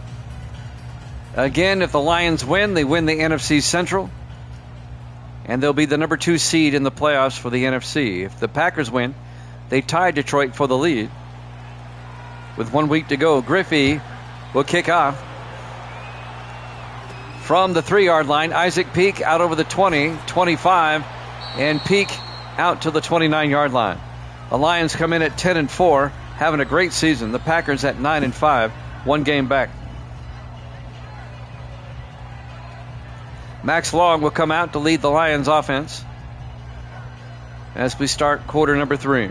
Again, if the Lions win, they win the NFC Central. And they'll be the number 2 seed in the playoffs for the NFC. If the Packers win, they tie Detroit for the lead. With 1 week to go, Griffey will kick off. From the 3-yard line, Isaac Peak out over the 20, 25, and Peak out to the 29-yard line. The Lions come in at 10-4, having a great season. The Packers at 9-5, 1 game back. Max Long will come out to lead the Lions offense as we start quarter number 3.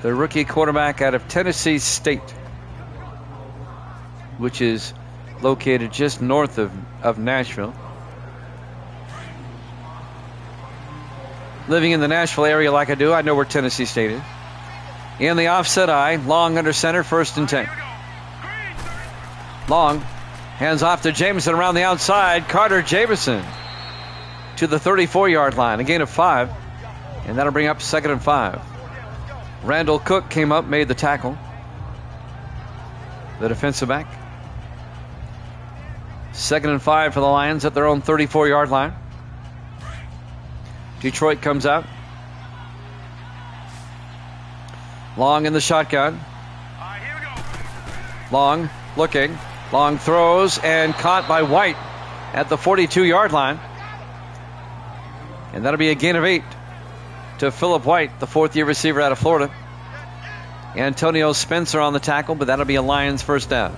The rookie quarterback out of Tennessee State, which is located just north of Nashville. Living in the Nashville area like I do, I know where Tennessee State is. In the offset eye, Long under center, 1st and 10. Long hands off to Jameson around the outside. Carter Jameson to the 34-yard line, a gain of 5, and that'll bring up 2nd and 5. Randall Cook came up, made the tackle. The defensive back. 2nd and 5 for the Lions at their own 34-yard line. Detroit comes out. Long in the shotgun. All right, here we go. Long looking. Long throws and caught by White at the 42-yard line. And that'll be a gain of 8 to Philip White, the fourth-year receiver out of Florida. Antonio Spencer on the tackle, but that'll be a Lions first down.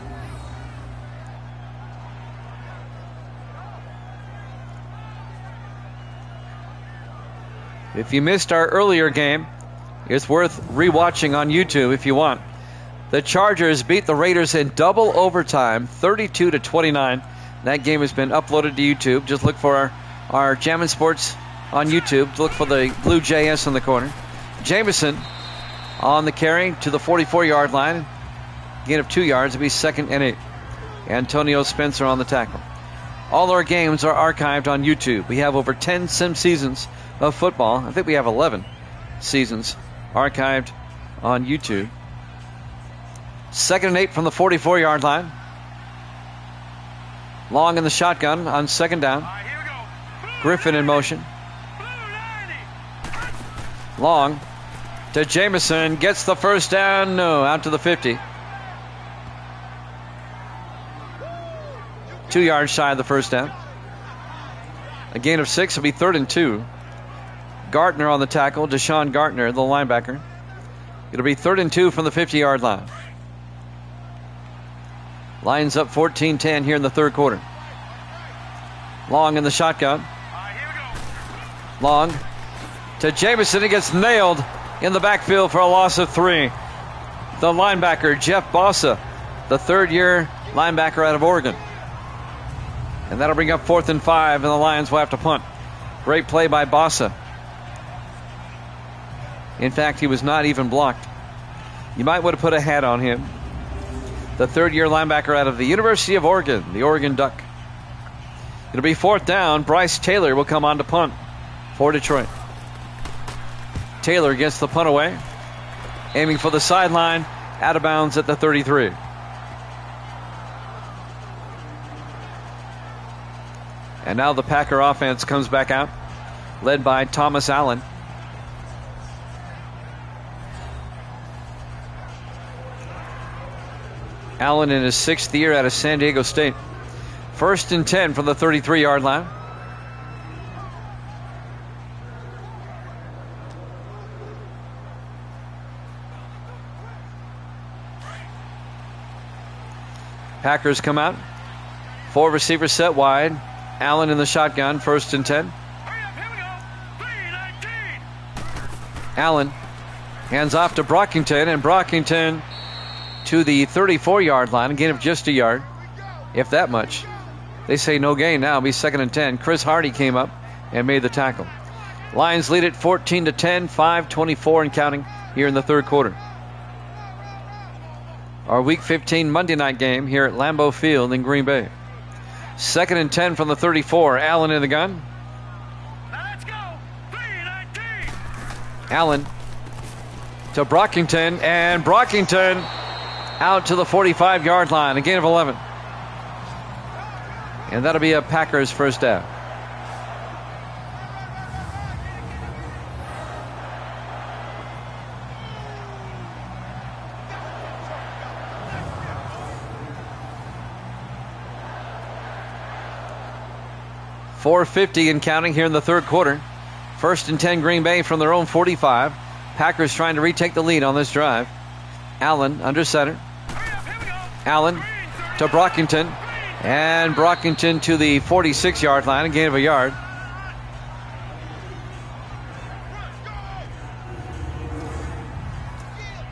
If you missed our earlier game, it's worth rewatching on YouTube if you want. The Chargers beat the Raiders in double overtime, 32-29. That game has been uploaded to YouTube. Just look for our Jammin' Sports on YouTube. Look for the blue JS in the corner. Jameson on the carry to the 44-yard line. Gain of 2 yards. It'll be 2nd and 8. Antonio Spencer on the tackle. All our games are archived on YouTube. We have over 10 sim seasons of football. I think we have 11 seasons archived on YouTube. 2nd and 8 from the 44-yard line. Long in the shotgun on 2nd down. All right, here we go. Griffin in motion. Blue 90. Long to Jameson. Gets the first down. No, out to the 50. 2 yards shy of the first down. A gain of 6 will be 3rd and 2. Gartner on the tackle. Deshaun Gartner, the linebacker. It'll be 3rd and 2 from the 50-yard line. Lions up 14-10 here in the third quarter. Long in the shotgun. All right, here we go. Long to Jameson. He gets nailed in the backfield for a loss of 3. The linebacker, Jeff Bossa, the third-year linebacker out of Oregon. And that'll bring up 4th and 5, and the Lions will have to punt. Great play by Bossa. In fact, he was not even blocked. You might want to put a hat on him. The third-year linebacker out of the University of Oregon, the Oregon Duck. It'll be 4th down. Bryce Taylor will come on to punt for Detroit. Taylor gets the punt away, aiming for the sideline, out of bounds at the 33. And now the Packer offense comes back out, led by Thomas Allen. Allen in his 6th year out of San Diego State. 1st and 10 from the 33-yard line. Packers come out. 4 receivers set wide. Allen in the shotgun, 1st and 10. Hurry up, here we go. 3-19. Allen hands off to Brockington, and Brockington to the 34-yard line, a gain of just a yard, if that much. They say no gain now. It'll be 2nd and 10. Chris Hardy came up and made the tackle. Lions lead it 14-10, 5:24 and counting here in the third quarter. Our Week 15 Monday night game here at Lambeau Field in Green Bay. 2nd and 10 from the 34. Allen in the gun. Now let's go. 3-19. Allen to Brockington, and Brockington out to the 45-yard line, a gain of 11. And that'll be a Packers first down. .450 and counting here in the third quarter. 1st and 10 Green Bay from their own 45. Packers trying to retake the lead on this drive. Allen under center. Hurry up, here we go. Allen to Brockington. And Brockington to the 46-yard line, a gain of a yard.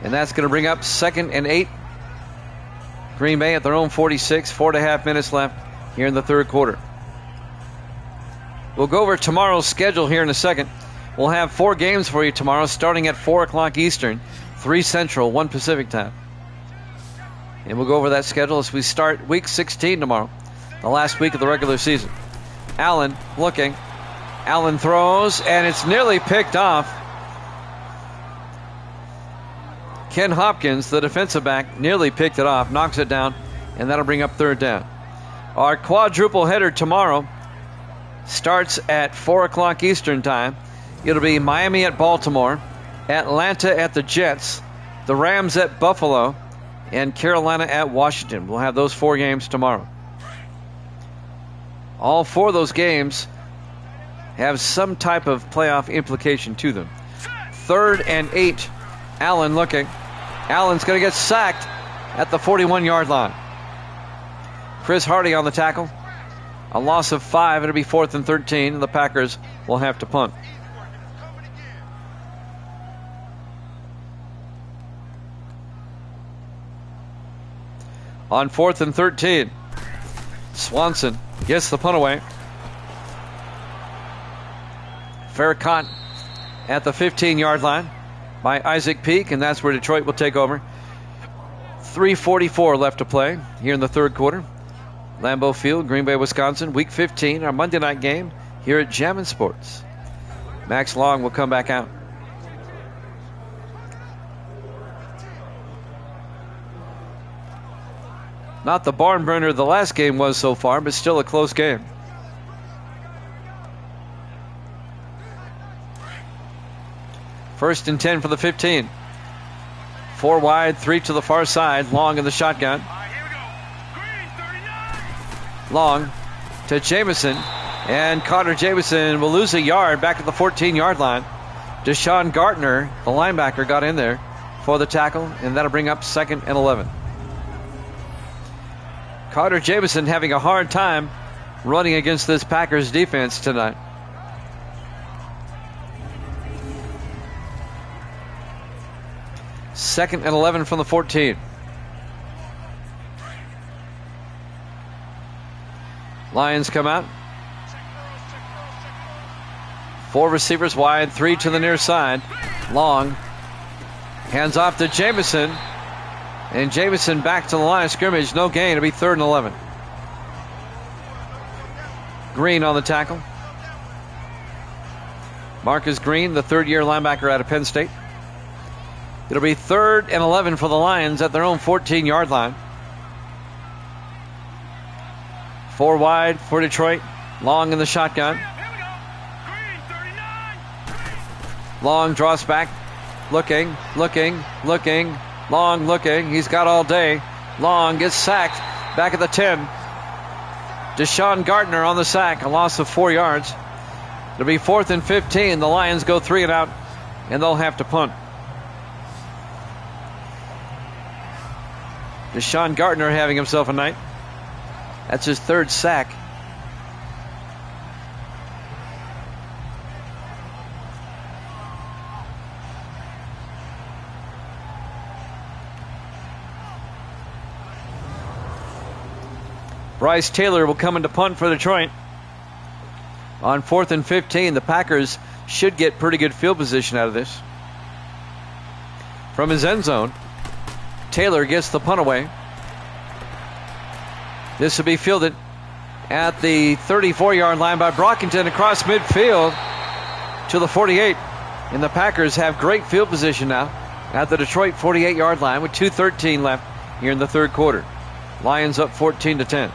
And that's going to bring up 2nd and 8. Green Bay at their own 46. 4.5 minutes left here in the third quarter. We'll go over tomorrow's schedule here in a second. We'll have 4 games for you tomorrow, starting at 4 o'clock Eastern, 3 Central, 1 Pacific time. And we'll go over that schedule as we start Week 16 tomorrow, the last week of the regular season. Allen looking. Allen throws, and it's nearly picked off. Ken Hopkins, the defensive back, nearly picked it off, knocks it down, and that'll bring up 3rd down. Our quadruple header tomorrow starts at 4 o'clock Eastern time. It'll be Miami at Baltimore, Atlanta at the Jets, the Rams at Buffalo, and Carolina at Washington. We'll have those 4 games tomorrow. All 4 of those games have some type of playoff implication to them. 3rd and 8. Allen looking. Allen's going to get sacked at the 41-yard line. Chris Hardy on the tackle. A loss of 5. It'll be 4th and 13. The Packers will have to punt. On 4th and 13, Swanson gets the punt away. Fair caught at the 15-yard line by Isaac Peak, and that's where Detroit will take over. 3:44 left to play here in the 3rd quarter. Lambeau Field, Green Bay, Wisconsin, Week 15, our Monday night game here at Jammin' Sports. Max Long will come back out. Not the barn burner the last game was so far, but still a close game. First and 10 for the 15. 4 wide, 3 to the far side. Long in the shotgun. Here we go. Green 39. Long to Jamison. And Connor Jamison will lose a yard back at the 14-yard line. Deshaun Gartner, the linebacker, got in there for the tackle, and that'll bring up 2nd and 11. Carter Jamison having a hard time running against this Packers defense tonight. Second and 11 from the 14. Lions come out. 4 receivers wide, 3 to the near side. Long. Hands off to Jamison. And Jamison back to the line of scrimmage. No gain. It'll be 3rd and 11. Green on the tackle. Marcus Green, the 3rd-year linebacker out of Penn State. It'll be 3rd and 11 for the Lions at their own 14-yard line. 4 wide for Detroit. Long in the shotgun. Here we go. Green 39. Long draws back. Looking. Long looking. He's got all day. Long gets sacked. Back at the 10. Deshaun Gartner on the sack. A loss of 4 yards. It'll be 4th and 15. The Lions go 3 and out, and they'll have to punt. Deshaun Gartner having himself a night. That's his 3rd sack. Bryce Taylor will come into punt for Detroit. On 4th and 15, the Packers should get pretty good field position out of this. From his end zone, Taylor gets the punt away. This will be fielded at the 34-yard line by Brockington across midfield to the 48. And the Packers have great field position now at the Detroit 48-yard line with 2:13 left here in the 3rd quarter. Lions up 14-10.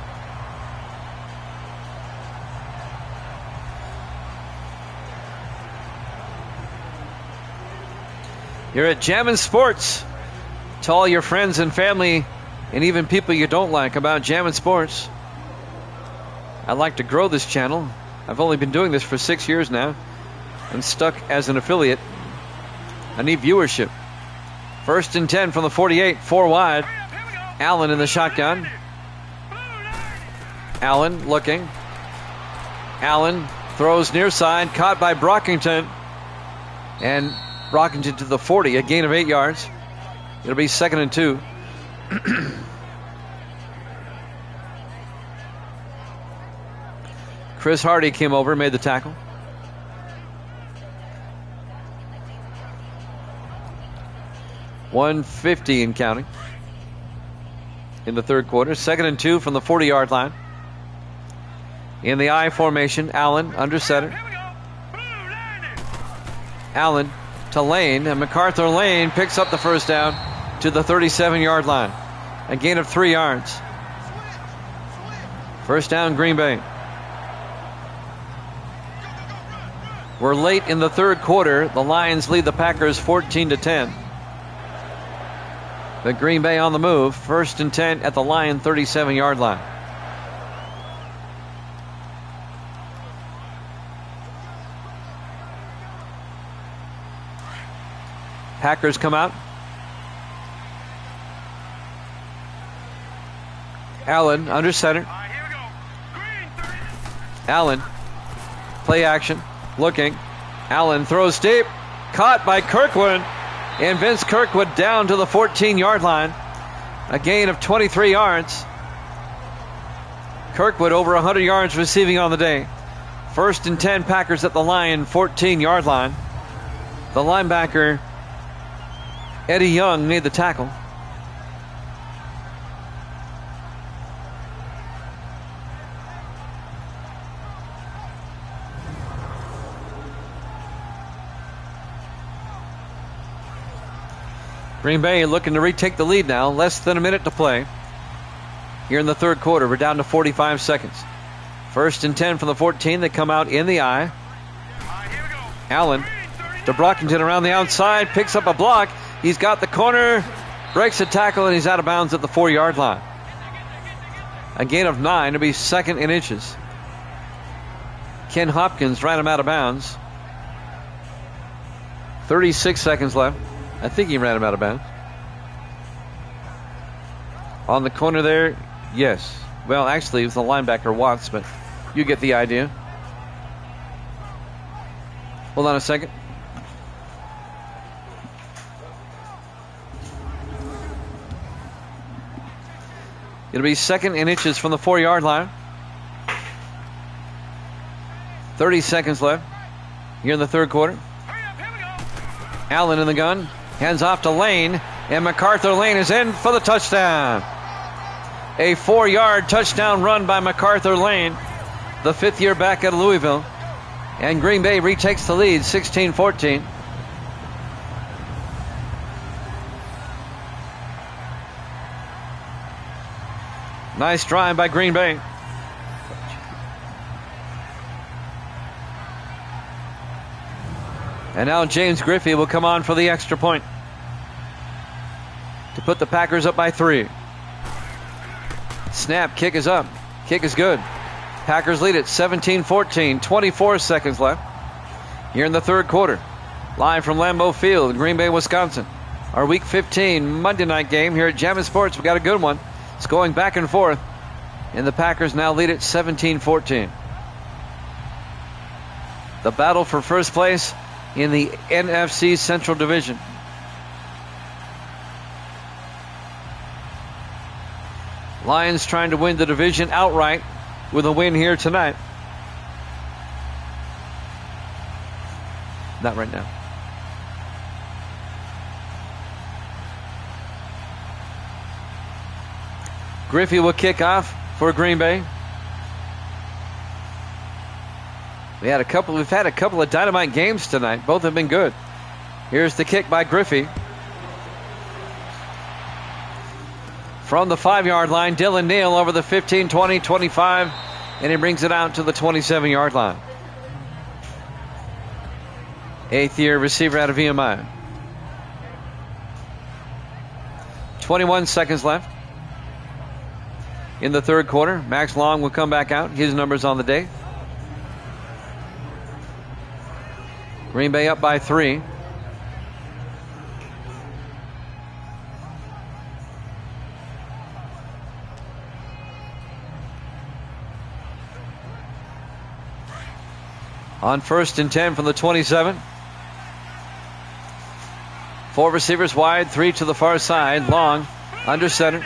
Here at Jammin' Sports, to all your friends and family and even people you don't like about Jammin' Sports. I'd like to grow this channel. I've only been doing this for 6 years now. I'm stuck as an affiliate. I need viewership. 1st and 10 from the 48, 4 wide. Allen in the shotgun. Allen looking. Allen throws near side, caught by Brockington. And Brockington to the 40, a gain of 8 yards. It'll be 2nd and 2. Chris Hardy came over and made the tackle. $150 and counting in the 3rd quarter. 2nd and 2 from the 40-yard line. In the I formation, Allen under center. Allen to Lane, and MacArthur Lane picks up the 1st down to the 37-yard line. A gain of 3 yards. 1st down, Green Bay. We're late in the 3rd quarter. The Lions lead the Packers 14-10. But Green Bay on the move. 1st and 10 at the Lion 37-yard line. Packers come out. Allen under center. All right, here we go. Green 30. Allen. Play action. Looking. Allen throws deep. Caught by Kirkwood. And Vince Kirkwood down to the 14-yard line. A gain of 23 yards. Kirkwood over 100 yards receiving on the day. 1st and 10 Packers at the Lion 14-yard line. The linebacker Eddie Young made the tackle. Green Bay looking to retake the lead now. Less than a minute to play. Here in the 3rd quarter, we're down to 45 seconds. 1st and 10 from the 14. They come out in the eye. All right, here we go. Allen to Brockington around the outside. Picks up a block. He's got the corner. Breaks a tackle, and he's out of bounds at the 4-yard line. A gain of 9 to be 2nd and inches. Ken Hopkins ran him out of bounds. 36 seconds left. I think he ran him out of bounds. On the corner there, yes. Well, actually, it was the linebacker, Watts, but you get the idea. Hold on a second. It'll be 2nd and inches from the 4-yard line. 30 seconds left here in the 3rd quarter. Hurry up, here we go. Allen in the gun. Hands off to Lane. And MacArthur Lane is in for the touchdown. A 4-yard touchdown run by MacArthur Lane, the 5th-year back out of Louisville. And Green Bay retakes the lead, 16-14. Nice drive by Green Bay. And now James Griffey will come on for the extra point to put the Packers up by 3. Snap, kick is up. Kick is good. Packers lead it 17-14. 24 seconds left here in the 3rd quarter. Live from Lambeau Field in Green Bay, Wisconsin. Our Week 15 Monday night game here at Jammin' Sports. We got a good one. It's going back and forth. And the Packers now lead it 17-14. The battle for first place in the NFC Central Division. Lions trying to win the division outright with a win here tonight. Not right now. Griffey will kick off for Green Bay. We've had a couple of dynamite games tonight. Both have been good. Here's the kick by Griffey. From the 5-yard line, Dylan Neal over the 15, 20, 25, and he brings it out to the 27-yard line. 8th-year receiver out of VMI. 21 seconds left in the 3rd quarter. Max Long will come back out. His numbers on the day. Green Bay up by 3. On 1st and 10 from the 27. 4 receivers wide, 3 to the far side. Long under center.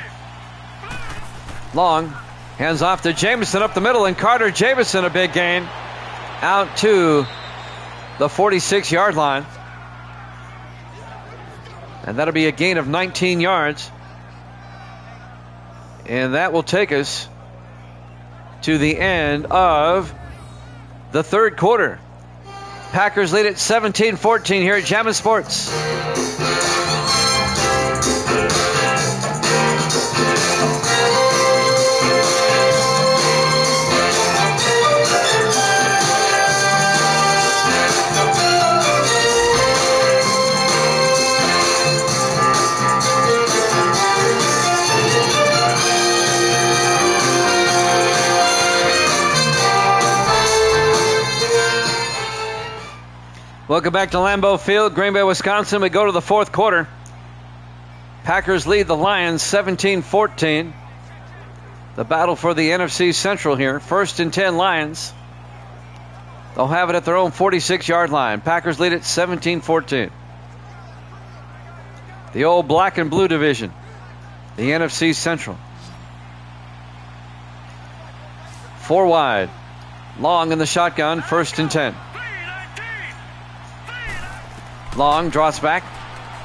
Long hands off to Jameson up the middle, and Carter Jameson a big gain out to the 46-yard line. And that'll be a gain of 19 yards. And that will take us to the end of the 3rd quarter. Packers lead at 17-14 here at Jammin' Sports. Welcome back to Lambeau Field, Green Bay, Wisconsin. We go to the fourth quarter. Packers lead the Lions 17-14. The battle for the NFC Central here. 1st and 10 Lions. They'll have it at their own 46-yard line. Packers lead it 17-14. The old black and blue division. The NFC Central. 4 wide. Long in the shotgun. 1st and 10. Long drops back.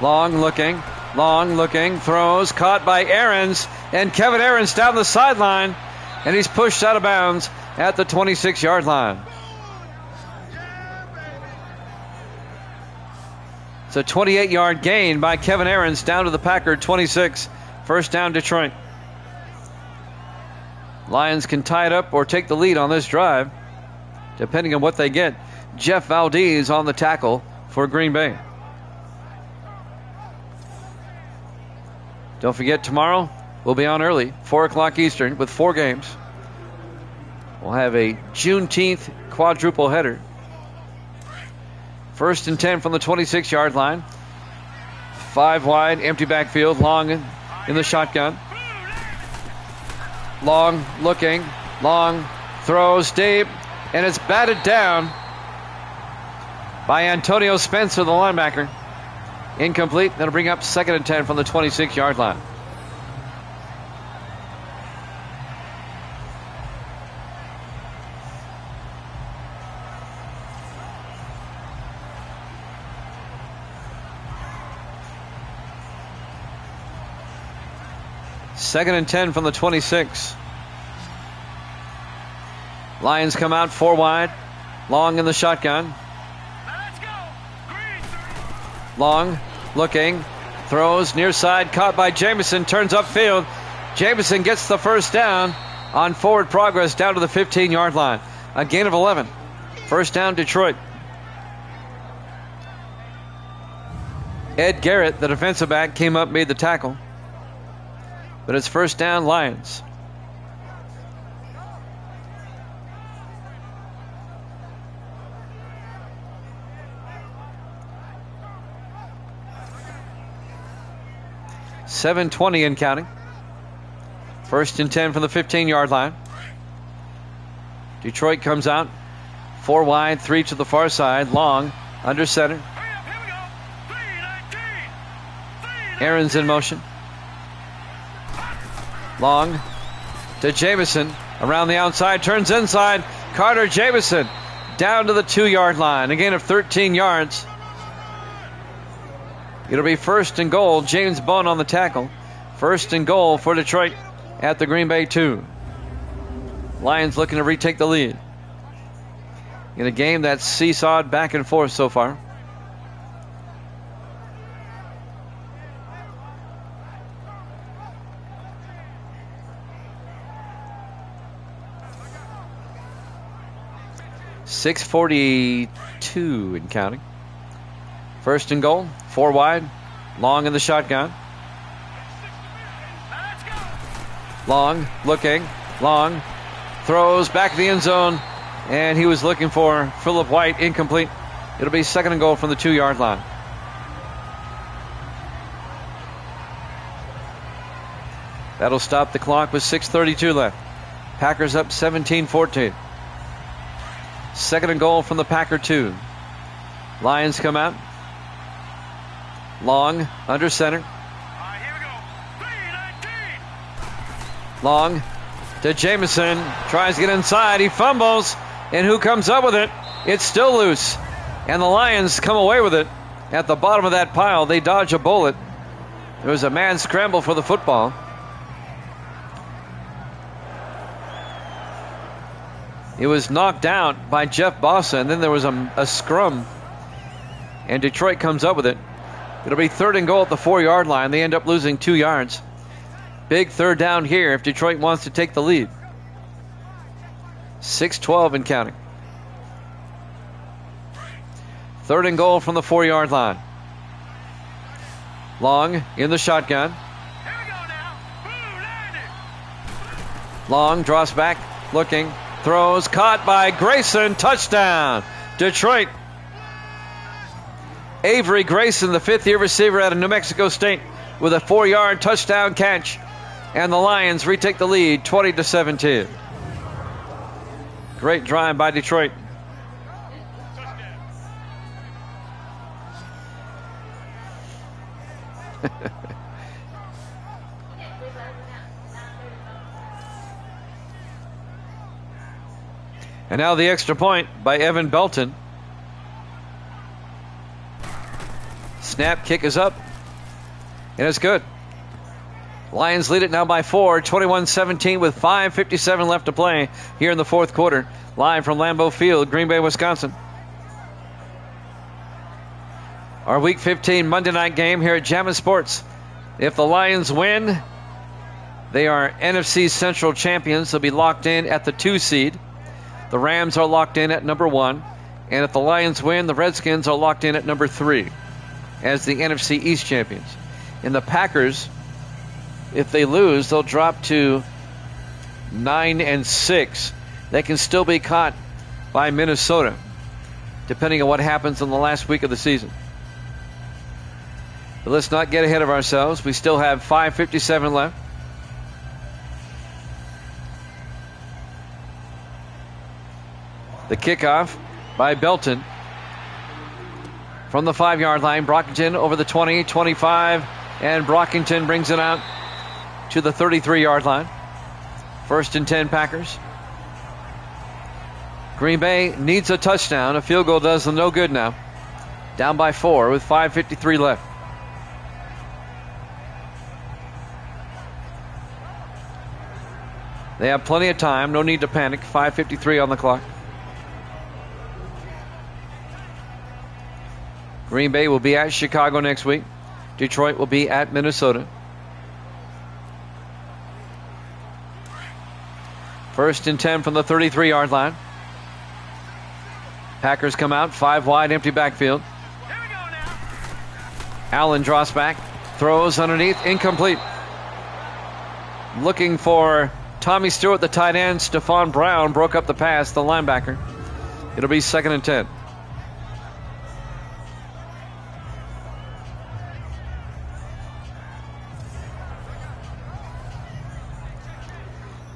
Long looking. Throws. Caught by Aarons. And Kevin Aarons down the sideline. And he's pushed out of bounds at the 26-yard line. It's a 28-yard gain by Kevin Aarons down to the Packer 26. 1st down, Detroit. Lions can tie it up or take the lead on this drive, depending on what they get. Jeff Valdez on the tackle for Green Bay. Don't forget, tomorrow we'll be on early, 4 o'clock Eastern, with 4 games. We'll have a Juneteenth quadruple header. 1st and 10 from the 26-yard line. 5 wide, empty backfield. Long in the shotgun. Long looking. Long throws deep. And it's batted down by Antonio Spencer, the linebacker. Incomplete. That'll bring up 2nd and 10 from the 26-yard line. Second and 10 from the 26. Lions come out 4 wide. Long in the shotgun. Long looking. Throws near side. Caught by Jamison. Turns upfield. Jamison gets the 1st down on forward progress down to the 15-yard line. A gain of 11. 1st down, Detroit. Ed Garrett, the defensive back, came up, made the tackle. But it's 1st down, Lions. .720 and counting. 1st and 10 from the 15-yard line. Detroit comes out 4 wide, 3 to the far side. Long under center. Aaron's in motion. Long to Jamison. Around the outside. Turns inside. Carter Jamison down to the 2-yard line. A gain of 13 yards. It'll be 1st and goal. James Bunn on the tackle. 1st and goal for Detroit at the Green Bay 2. Lions looking to retake the lead in a game that's seesawed back and forth so far. .642 and counting. 1st and goal. 4 wide. Long in the shotgun. Long looking. Long throws back to the end zone. And he was looking for Philip White. Incomplete. It'll be 2nd and goal from the 2-yard line. That'll stop the clock with 6:32 left. Packers up 17-14. 2nd and goal from the Packer 2. Lions come out. Long under center. Long to Jamison. Tries to get inside. He fumbles. And who comes up with it? It's still loose. And the Lions come away with it at the bottom of that pile. They dodge a bullet. There was a man scramble for the football. It was knocked out by Jeff Bossa, and then there was a scrum. And Detroit comes up with it. It'll be 3rd and goal at the 4-yard line. They end up losing 2 yards. Big 3rd down here if Detroit wants to take the lead. 6:12 and counting. 3rd and goal from the 4-yard line. Long in the shotgun. Long drops back, looking, throws, caught by Grayson, touchdown, Detroit. Avery Grayson, the fifth-year receiver out of New Mexico State, with a 4-yard touchdown catch. And the Lions retake the lead 20-17. Great drive by Detroit. And now the extra point by Evan Belton. Snap, kick is up. And it's good. Lions lead it now by 4, 21-17 with 5:57 left to play here in the fourth quarter. Live from Lambeau Field, Green Bay, Wisconsin. Our Week 15 Monday night game here at Jammin' Sports. If the Lions win, they are NFC Central champions. They'll be locked in at the 2 seed. The Rams are locked in at number 1. And if the Lions win, the Redskins are locked in at number 3 as the NFC East champions. And the Packers, if they lose, they'll drop to 9-6. They can still be caught by Minnesota, depending on what happens in the last week of the season. But let's not get ahead of ourselves. We still have 5:57 left. The kickoff by Belton from the 5-yard line. Brockington over the 20, 25, and Brockington brings it out to the 33-yard line. 1st and 10 Packers. Green Bay needs a touchdown. A field goal does them no good now. Down by 4 with 5:53 left. They have plenty of time. No need to panic. 5:53 on the clock. Green Bay will be at Chicago next week. Detroit will be at Minnesota. 1st and 10 from the 33-yard line. Packers come out, 5 wide, empty backfield. Allen draws back, throws underneath, incomplete. Looking for Tommy Stewart, the tight end. Stephon Brown broke up the pass, the linebacker. It'll be 2nd and 10.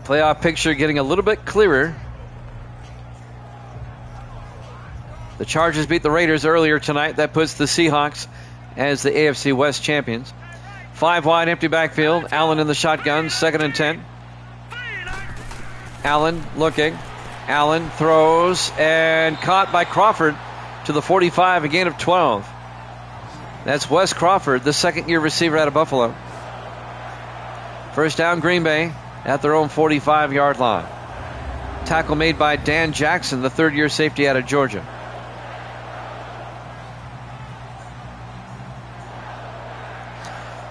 Playoff picture getting a little bit clearer. The Chargers beat the Raiders earlier tonight. That puts the Seahawks as the AFC West champions. 5 wide, empty backfield. Allen in the shotgun, 2nd and 10. Allen looking. Allen throws and caught by Crawford to the 45, a gain of 12. That's Wes Crawford, the 2nd-year receiver out of Buffalo. 1st down, Green Bay at their own 45-yard line. Tackle made by Dan Jackson, the 3rd-year safety out of Georgia.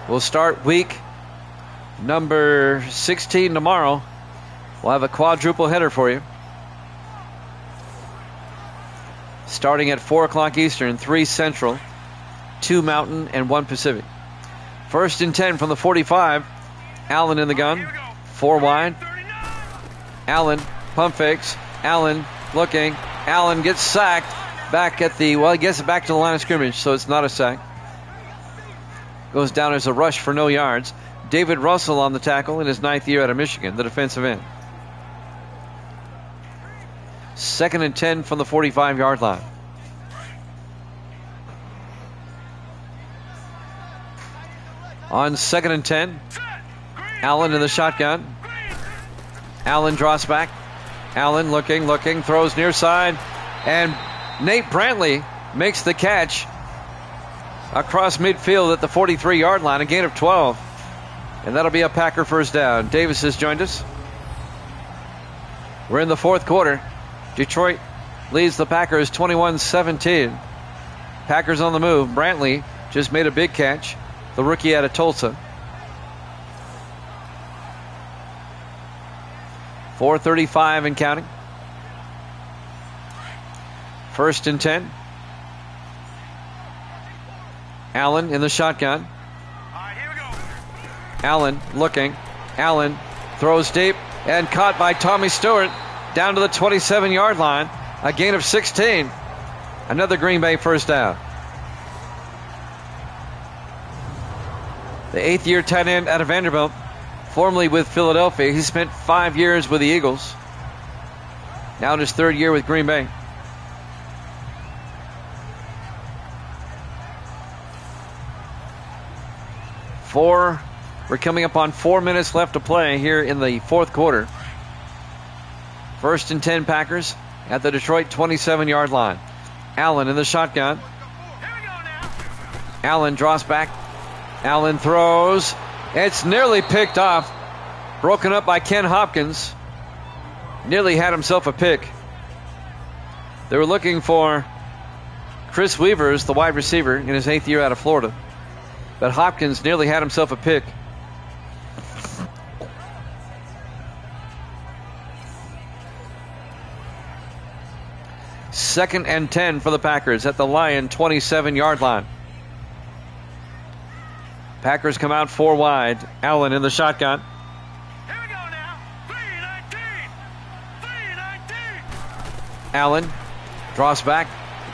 We'll start week number 16 tomorrow. We'll have a quadruple header for you. Starting at 4 o'clock Eastern, 3 Central, 2 Mountain, and 1 Pacific. 1st and 10 from the 45. Allen in the gun. 4 wide. Allen, pump fakes. Allen looking. Allen gets sacked back at the, well, he gets it back to the line of scrimmage, so it's not a sack. Goes down as a rush for no yards. David Russell on the tackle in his 9th year out of Michigan, the defensive end. 2nd and 10 from the 45-yard line. On 2nd and 10, Allen in the shotgun. Allen draws back. Allen looking, throws near side. And Nate Brantley makes the catch across midfield at the 43-yard line, a gain of 12. And that'll be a Packer 1st down. Davis has joined us. We're in the 4th quarter. Detroit leads the Packers 21-17. Packers on the move. Brantley just made a big catch. The rookie out of Tulsa. 4:35 and counting. 1st and 10. Allen in the shotgun. Allen looking. Allen throws deep and caught by Tommy Stewart down to the 27-yard line. A gain of 16. Another Green Bay 1st down. the 8th-year tight end out of Vanderbilt, formerly with Philadelphia. He spent 5 years with the Eagles. Now in his 3rd year with Green Bay. We're coming up on 4 minutes left to play here in the 4th quarter. 1st and 10 Packers at the Detroit 27-yard line. Allen in the shotgun. Allen draws back. Allen throws. It's nearly picked off. Broken up by Ken Hopkins. Nearly had himself a pick. They were looking for Chris Weavers, the wide receiver, in his 8th year out of Florida. But Hopkins nearly had himself a pick. Second and 10 for the Packers at the Lion 27-yard line. Packers come out 4 wide. Allen in the shotgun. Here we go now. 3-19. 3-19. Allen draws back,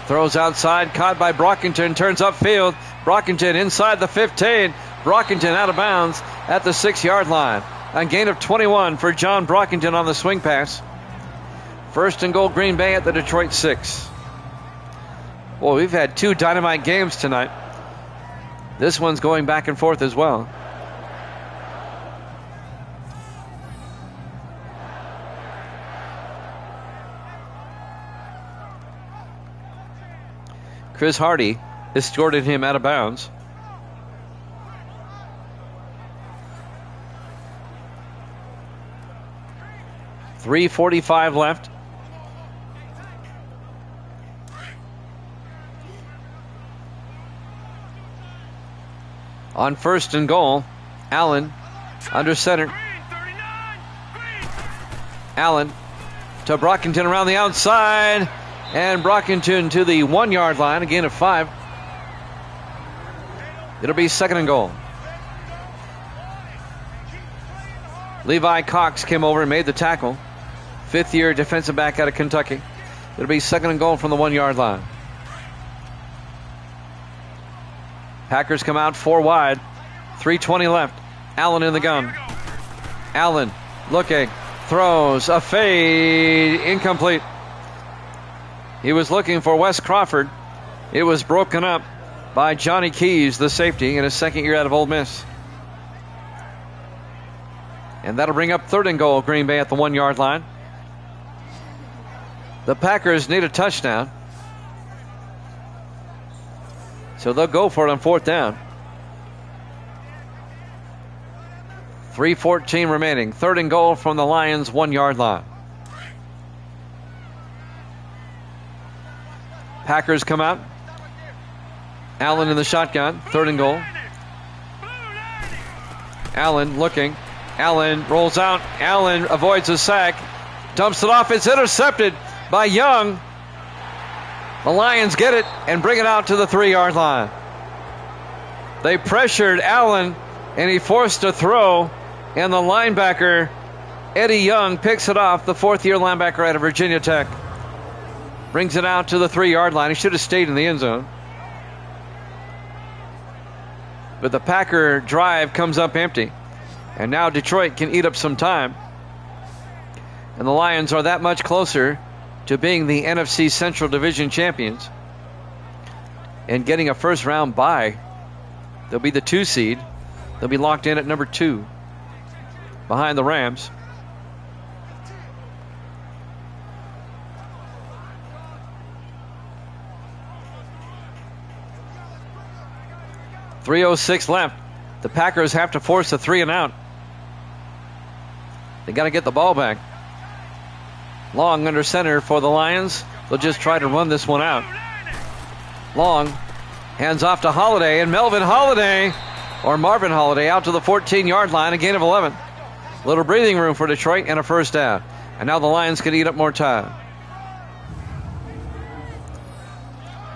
throws outside, caught by Brockington, turns upfield. Brockington inside the 15. Brockington out of bounds at the 6-yard line. A gain of 21 for John Brockington on the swing pass. 1st and goal, Green Bay at the Detroit 6. Well, we've had 2 dynamite games tonight. This one's going back and forth as well. Chris Hardy escorted him out of bounds. .345 left. On 1st and goal, Allen under center. Allen to Brockington around the outside. And Brockington to the 1-yard line, a gain of 5. It'll be 2nd and goal. Levi Cox came over and made the tackle. 5th-year defensive back out of Kentucky. It'll be 2nd and goal from the 1-yard line. Packers come out 4 wide. 3:20 left. Allen in the gun. Allen looking. Throws. A fade. Incomplete. He was looking for Wes Crawford. It was broken up by Johnny Keys, the safety, in his 2nd year out of Ole Miss. And that'll bring up 3rd and goal, Green Bay at the 1-yard line. The Packers need a touchdown, so they'll go for it on 4th down. 3:14 remaining. 3rd and goal from the Lions' 1-yard line. Packers come out. Allen in the shotgun. 3rd and goal. Allen looking. Allen rolls out. Allen avoids a sack. Dumps it off. It's intercepted by Young. The Lions get it and bring it out to the 3-yard line. They pressured Allen and he forced a throw. And the linebacker, Eddie Young, picks it off. The 4th-year linebacker out of Virginia Tech. Brings it out to the 3-yard line. He should have stayed in the end zone. But the Packer drive comes up empty. And now Detroit can eat up some time. And the Lions are that much closer to being the NFC Central Division champions and getting a first-round bye. They'll be the 2 seed. They'll be locked in at number 2 behind the Rams. .306 left. The Packers have to force a 3 and out. They got to get the ball back. Long under center for the Lions. They'll just try to run this one out. Long hands off to Holiday, and Marvin Holiday out to the 14-yard line, a gain of 11. Little breathing room for Detroit and a first down. And now the Lions can eat up more time.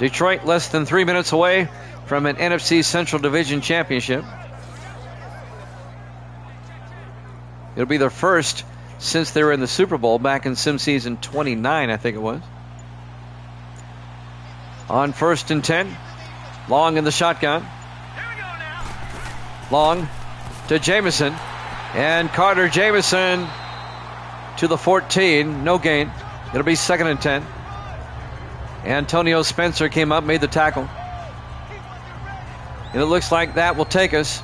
Detroit less than 3 minutes away from an NFC Central Division championship. It'll be their first since they were in the Super Bowl back in sim season 29, I think it was. On 1st and 10, Long in the shotgun. Long to Jamison. And Carter Jamison to the 14. No gain. It'll be 2nd and 10. Antonio Spencer came up, made the tackle. And it looks like that will take us.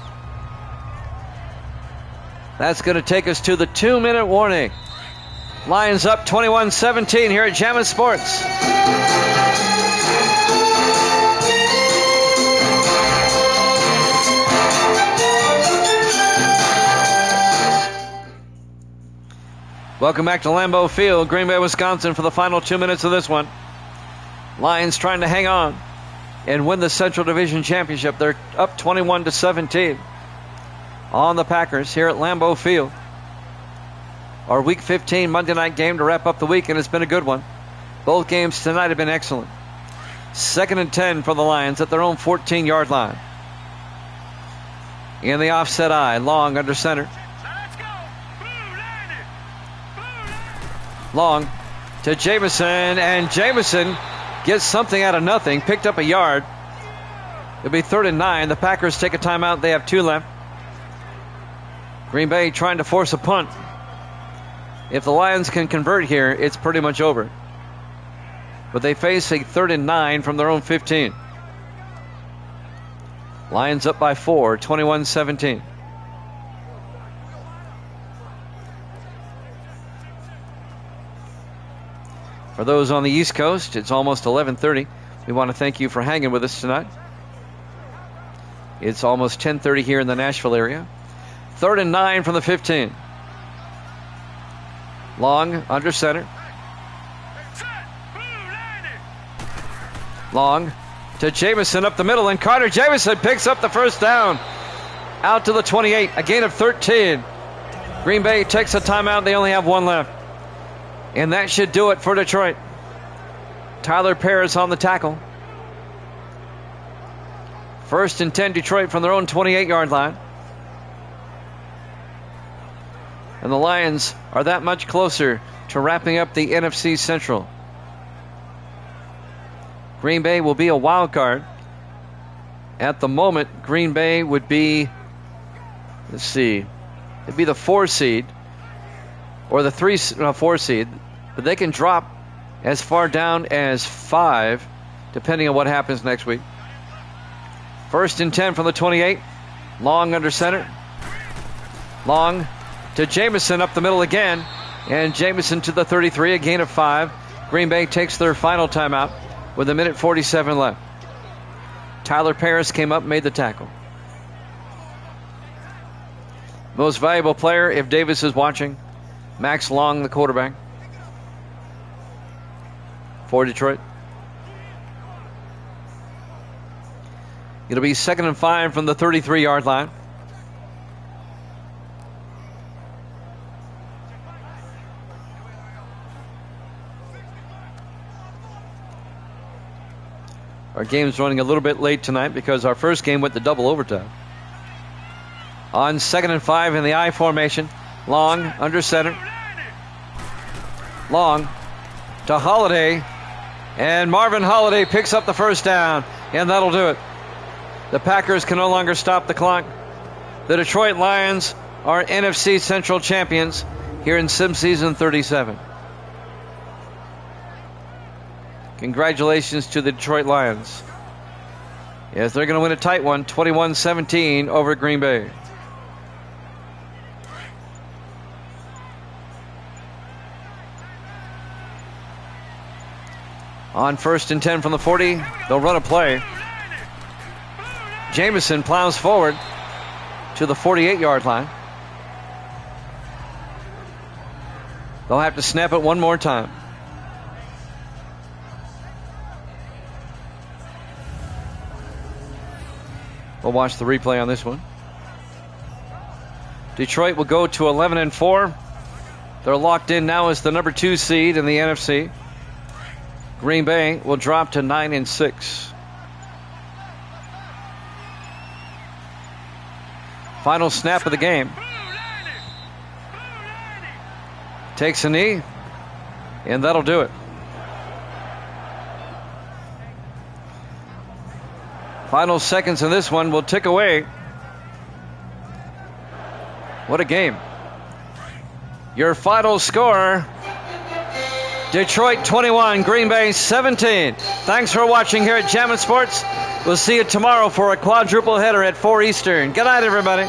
That's going to take us to the 2-minute warning. Lions up 21-17 here at Jammin' Sports. Welcome back to Lambeau Field, Green Bay, Wisconsin, for the final 2 minutes of this one. Lions trying to hang on and win the Central Division Championship. They're up 21-17 on the Packers here at Lambeau Field. Our Week 15 Monday night game to wrap up the week, and it's been a good one. Both games tonight have been excellent. 2nd and 10 for the Lions at their own 14-yard line. In the offset eye, Long under center. Long to Jamison, and Jamison gets something out of nothing, picked up a yard. It'll be 3rd and 9. The Packers take a timeout. They have 2 left. Green Bay trying to force a punt. If the Lions can convert here, it's pretty much over. But they face a 3rd and 9 from their own 15. Lions up by 4, 21-17. For those on the East Coast, it's almost 11:30. We want to thank you for hanging with us tonight. It's almost 10:30 here in the Nashville area. 3rd and 9 from the 15. Long under center. Long to Jamison up the middle, and Carter Jamison picks up the first down. Out to the 28, a gain of 13. Green Bay takes a timeout. They only have 1 left. And that should do it for Detroit. Tyler Paris on the tackle. 1st and 10 Detroit from their own 28-yard line. And the Lions are that much closer to wrapping up the NFC Central. Green Bay will be a wild card. At the moment, Green Bay would be, let's see, it'd be the 4 seed or the 4 seed, but they can drop as far down as 5 depending on what happens next week. 1st and 10 from the 28. Long under center. Long to Jamison up the middle again, and Jamison to the 33, a gain of 5. Green Bay takes their final timeout with 1:47 left. Tyler Paris came up, made the tackle. Most valuable player, if Davis is watching, Max Long, the quarterback for Detroit. It'll be 2nd and 5 from the 33-yard line. Our game's running a little bit late tonight because our first game went to double overtime. On 2nd and 5 in the I formation. Long under center. Long to Holiday. And Marvin Holiday picks up the first down. And that'll do it. The Packers can no longer stop the clock. The Detroit Lions are NFC Central champions here in Sim Season 37. Congratulations to the Detroit Lions. Yes, they're going to win a tight one, 21-17 over Green Bay. On 1st and 10 from the 40, they'll run a play. Jamison plows forward to the 48-yard line. They'll have to snap it one more time. We'll watch the replay on this one. Detroit will go to 11-4. They're locked in now as the number 2 seed in the NFC. Green Bay will drop to 9-6. Final snap of the game. Takes a knee, and that'll do it. Final seconds in this one will tick away What a game. Your final score, Detroit 21, Green Bay 17. Thanks for watching here at Jammin' Sports. We'll see you tomorrow for a quadruple header at 4 Eastern. Good night, everybody.